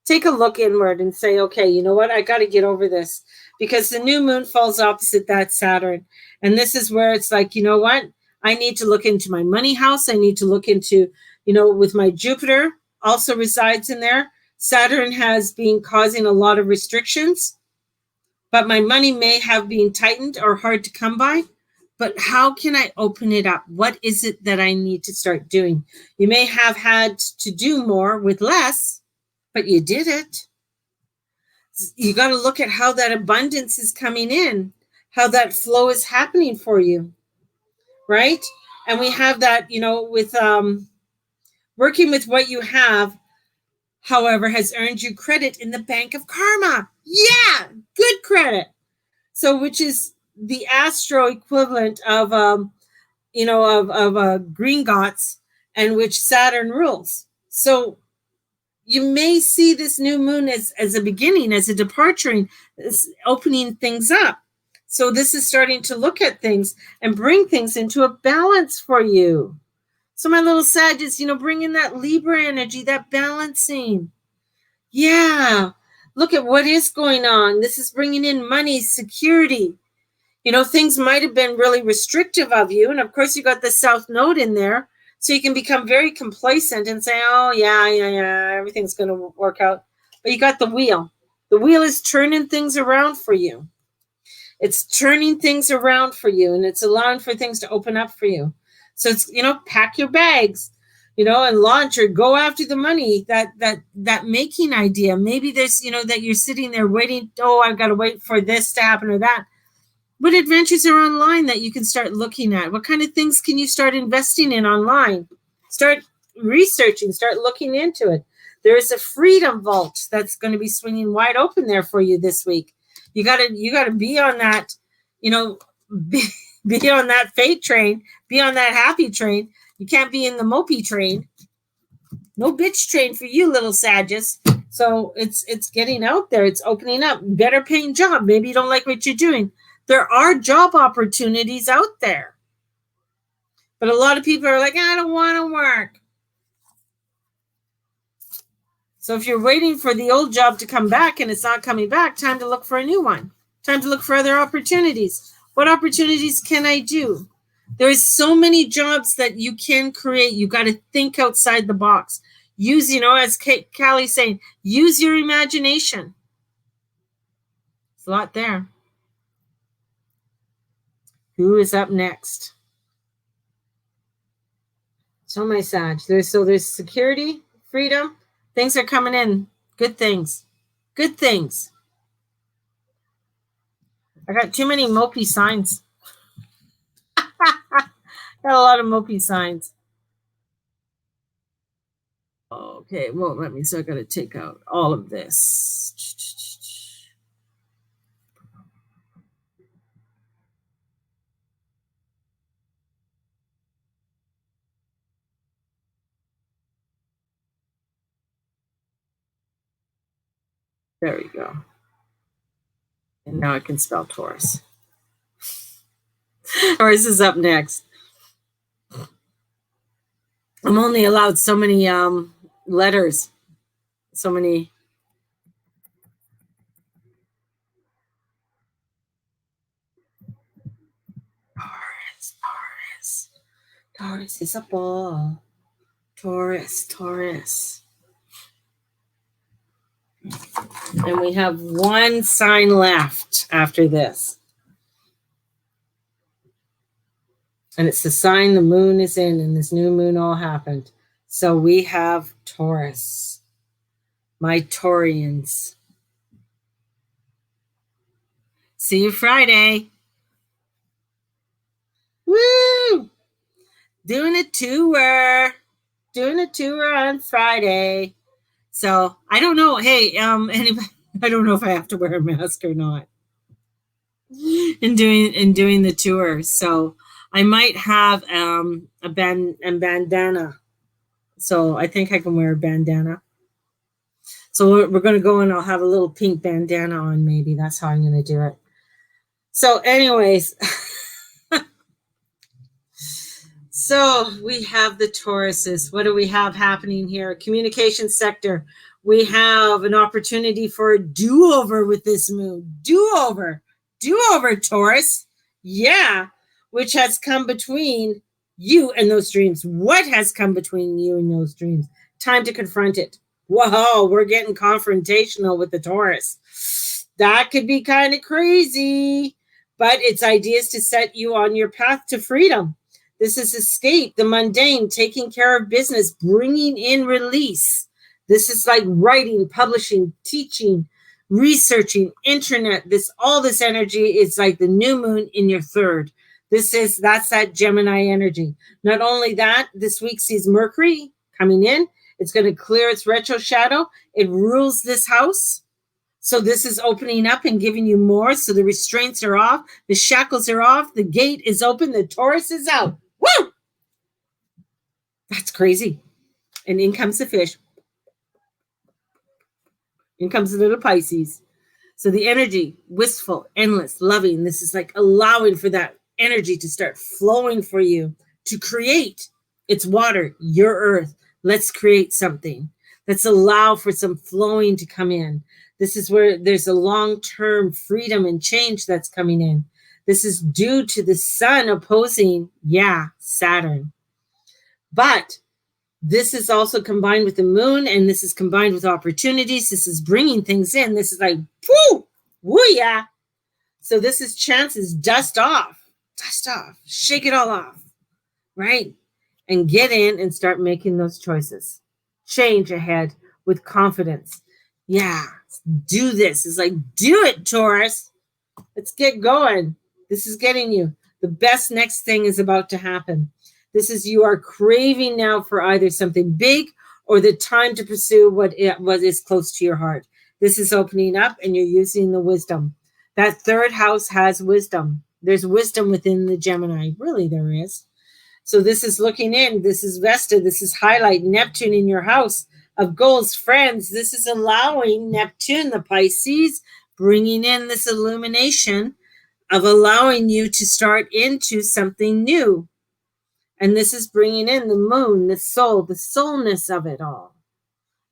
take a look inward and say, okay, you know what? I got to get over this, because the new moon falls opposite that Saturn. And this is where it's like, you know what? I need to look into my money house. I need to look into, with my Jupiter also resides in there. Saturn has been causing a lot of restrictions, but my money may have been tightened or hard to come by. But how can I open it up? What is it that I need to start doing? You may have had to do more with less, but you did it. You got to look at how that abundance is coming in, how that flow is happening for you, right? And we have that, with working with what you have, however, has earned you credit in the bank of karma. Yeah, good credit. So, which is the astro equivalent of, green gots, and which Saturn rules. So you may see this new moon as a beginning, as a departure, as opening things up. So this is starting to look at things and bring things into a balance for you. So my little Sagittarius, bring in that Libra energy, that balancing. Yeah, look at what is going on. This is bringing in money, security. Things might have been really restrictive of you. And of course, you got the South Node in there. So you can become very complacent and say, oh, yeah, everything's going to work out. But you got the wheel. The wheel is turning things around for you. It's turning things around for you, and it's allowing for things to open up for you. So it's, pack your bags, and launch or go after the money, that making idea. Maybe there's, that you're sitting there waiting. Oh, I've got to wait for this to happen or that. What adventures are online that you can start looking at? What kind of things can you start investing in online? Start researching, start looking into it. There is a freedom vault that's going to be swinging wide open there for you this week. You got to be on that, be on that fate train, be on that happy train. You can't be in the mopey train. No bitch train for you, little Sagittarius. So it's getting out there. It's opening up. Better paying job. Maybe you don't like what you're doing. There are job opportunities out there. But a lot of people are like, I don't want to work. So if you're waiting for the old job to come back and it's not coming back, time to look for a new one. Time to look for other opportunities. What opportunities can I do? There's so many jobs that you can create. You got to think outside the box. Use, as Callie's saying, use your imagination. There's a lot there. Who is up next? So my Sag. There's security, freedom. Things are coming in. Good things. Good things. I got too many mopey signs. Got a lot of mopey signs. Okay, it won't let me, so I got to take out all of this. There we go. And now I can spell Taurus. Taurus is up next. I'm only allowed so many letters. So many. Taurus is a ball. Taurus. And we have one sign left after this. And it's the sign the moon is in, and this new moon all happened. So we have Taurus. My Taurians. See you Friday. Woo! Doing a tour on Friday. So I don't know. Hey, anybody, I don't know if I have to wear a mask or not in doing the tour. So I might have a bandana. So I think I can wear a bandana. So we're going to go and I'll have a little pink bandana on. Maybe that's how I'm going to do it. So anyways, so we have the Tauruses. What do we have happening here? Communication sector. We have an opportunity for a do-over with this moon. Do-over, Taurus. Yeah, which has come between you and those dreams. What has come between you and those dreams? Time to confront it. Whoa, we're getting confrontational with the Taurus. That could be kind of crazy, but it's ideas to set you on your path to freedom. This is escape, the mundane, taking care of business, bringing in release. This is like writing, publishing, teaching, researching, internet. All this energy is like the new moon in your third. That's that Gemini energy. Not only that, this week sees Mercury coming in. It's going to clear its retro shadow. It rules this house. So this is opening up and giving you more. So the restraints are off. The shackles are off. The gate is open. The Taurus is out. Woo! That's crazy. And in comes the fish. In comes the little Pisces. So the energy, wistful, endless, loving. This is like allowing for that energy to start flowing for you to create. It's water, your earth. Let's create something. Let's allow for some flowing to come in. This is where there's a long-term freedom and change that's coming in. This is due to the sun opposing, Saturn. But this is also combined with the moon, and this is combined with opportunities. This is bringing things in. This is like, woo, So this is chances, dust off, shake it all off, right? And get in and start making those choices. Change ahead with confidence. Yeah, do this. It's like, do it, Taurus. Let's get going. This is getting you. The best next thing is about to happen. This is you are craving now for either something big or the time to pursue what is close to your heart. This is opening up and you're using the wisdom. That third house has wisdom. There's wisdom within the Gemini. Really, there is. So this is looking in. This is Vesta. This is highlight Neptune in your house of goals, friends. This is allowing Neptune, the Pisces, bringing in this illumination of allowing you to start into something new. And this is bringing in the moon, the soul, the soulness of it all.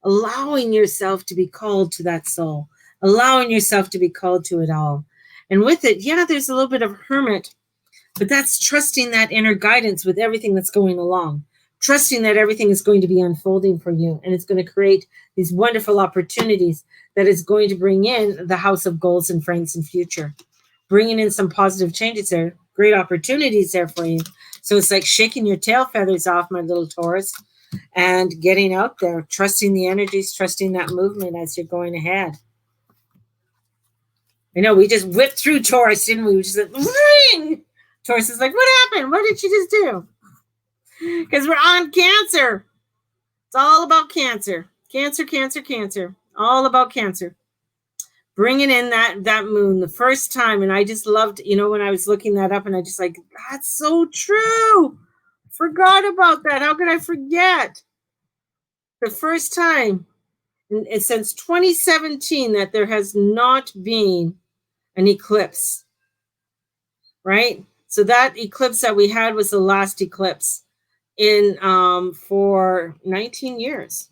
Allowing yourself to be called to that soul. Allowing yourself to be called to it all. And with it, there's a little bit of hermit, but that's trusting that inner guidance with everything that's going along. Trusting that everything is going to be unfolding for you. And it's going to create these wonderful opportunities that is going to bring in the house of goals and friends and future. Bringing in some positive changes there. Great opportunities there for you. So it's like shaking your tail feathers off, my little Taurus, and getting out there, trusting the energies, trusting that movement as you're going ahead. I know we just whipped through Taurus, didn't we? We just like, ring! Taurus is like, what happened? What did you just do? Because we're on Cancer. It's all about Cancer. Cancer. All about Cancer. Bringing in that moon the first time. And I just loved, when I was looking that up and I just like, that's so true. Forgot about that. How could I forget? The first time since 2017 that there has not been an eclipse, right? So that eclipse that we had was the last eclipse for 19 years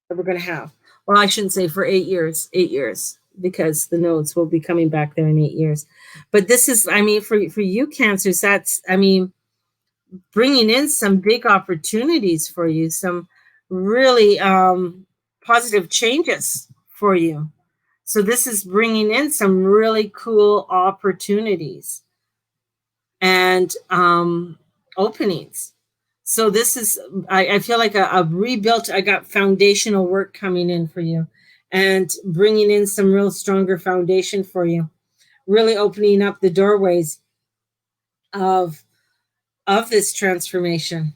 that we're going to have. Well, I shouldn't say for 8 years, because the nodes will be coming back there in 8 years. But this is, for you Cancers, that's, bringing in some big opportunities for you, some really positive changes for you. So this is bringing in some really cool opportunities and openings. So this is, I feel like a rebuilt, I got foundational work coming in for you and bringing in some real stronger foundation for you, really opening up the doorways of this transformation.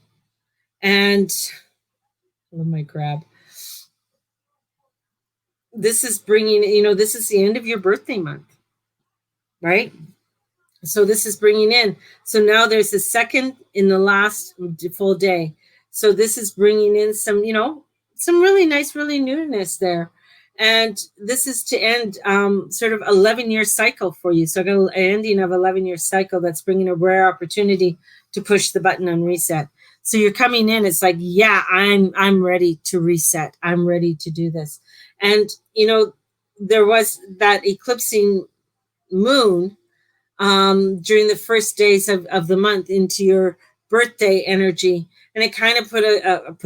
And let me grab. This is bringing, this is the end of your birthday month, right? So this is bringing in. So now there's the second in the last full day. So this is bringing in some, some really nice, really newness there. And this is to end sort of 11-year cycle for you. So I got an ending of 11-year cycle that's bringing a rare opportunity to push the button on reset. So you're coming in, it's like, yeah, I'm ready to reset. I'm ready to do this. And, you know, there was that eclipsing moon during the first days of the month into your birthday energy, and it kind of put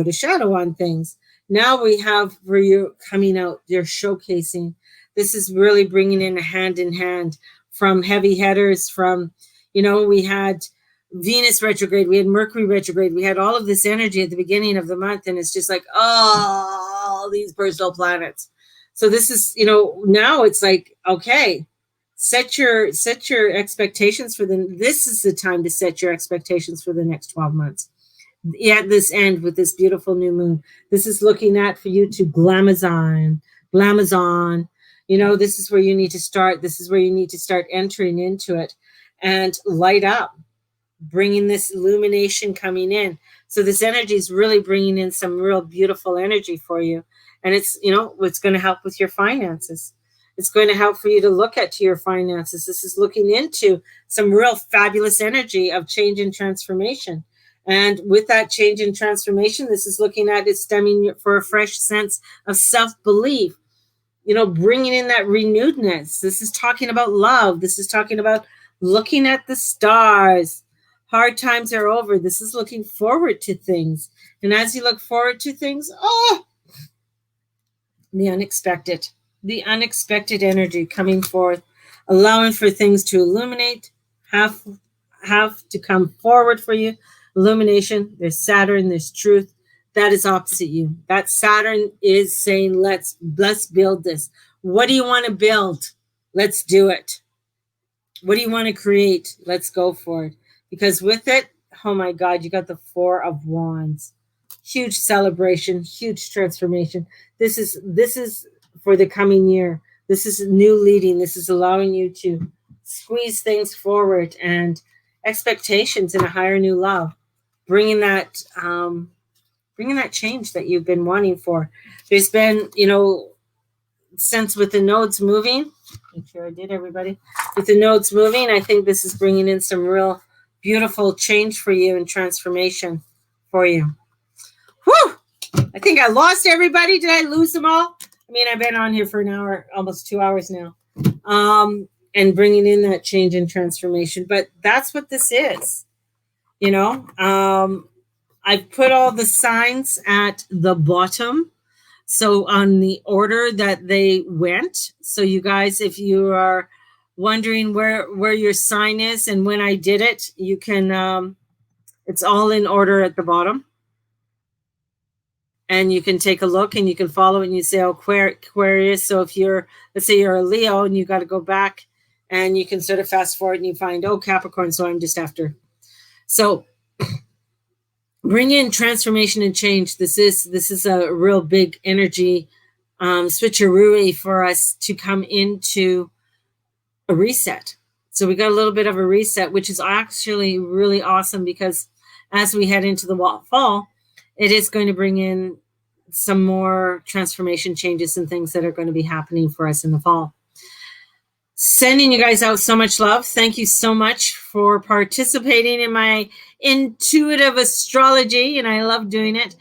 a shadow on things. Now we have where you're coming out, you're showcasing. This is really bringing in a hand in hand from heavy headers, from, you know, we had Venus retrograde, we had Mercury retrograde, we had all of this energy at the beginning of the month, and it's just like, oh, these personal planets. So this is, you know, now it's like, okay, set your expectations for them. This is the time to set your expectations for the next 12 months. At this end with this beautiful new moon, this is looking at for you to glamazon. You know, this is where you need to start. This is where you need to start entering into it and light up, bringing this illumination coming in. So this energy is really bringing in some real beautiful energy for you. And it's, you know, it's going to help with your finances. It's going to help for you to look at to your finances. This is looking into some real fabulous energy of change and transformation. And with that change and transformation, this is looking at it stemming for a fresh sense of self-belief, you know, bringing in that renewedness. This is talking about love. This is talking about looking at the stars. Hard times are over. This is looking forward to things. And as you look forward to things, oh, the unexpected energy coming forth, allowing for things to illuminate, have to come forward for you. Illumination, there's Saturn, there's truth. That is opposite you. That Saturn is saying, let's build this. What do you want to build? Let's do it. What do you want to create? Let's go for it. Because with it, oh my God, you got the Four of Wands. Huge celebration, huge transformation. This is for the coming year. This is new leading. This is allowing you to squeeze things forward and expectations in a higher new love, bringing that change that you've been wanting for. There's been, you know, since with the nodes moving, make sure I did, everybody. With the nodes moving, I think this is bringing in some real beautiful change for you and transformation for you. Whew! I think I lost everybody. Did I lose them all? I mean, I've been on here for an hour, almost 2 hours now, and bringing in that change and transformation. But that's what this is, you know. I've put all the signs at the bottom, so on the order that they went. So you guys, if you are wondering where your sign is and when I did it, you can, it's all in order at the bottom. And you can take a look and you can follow it and you say, oh, Aquarius. So if you're, let's say you're a Leo and you got to go back and you can sort of fast forward and you find, oh, Capricorn. So I'm just after. So bring in transformation and change. This is a real big energy switcheroo for us to come into a reset. So we got a little bit of a reset, which is actually really awesome because as we head into the fall, it is going to bring in some more transformation changes and things that are going to be happening for us in the fall. Sending you guys out so much love. Thank you so much for participating in my intuitive astrology, and I love doing it.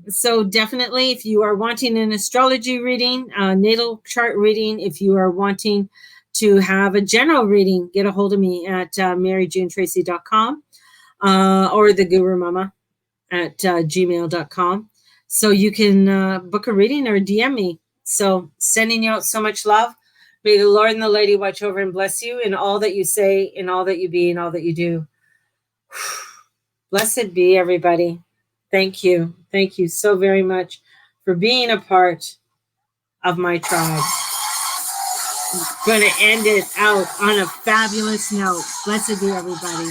So definitely, if you are wanting an astrology reading, natal chart reading, if you are wanting to have a general reading, get a hold of me at maryjunetracy.com or the Guru Mama at gmail.com. So you can book a reading or DM me. So sending you out so much love. May the Lord and the Lady watch over and bless you in all that you say, in all that you be, in all that you do. Blessed be everybody. Thank you. Thank you so very much for being a part of my tribe. I'm going to end it out on a fabulous note. Blessed be everybody.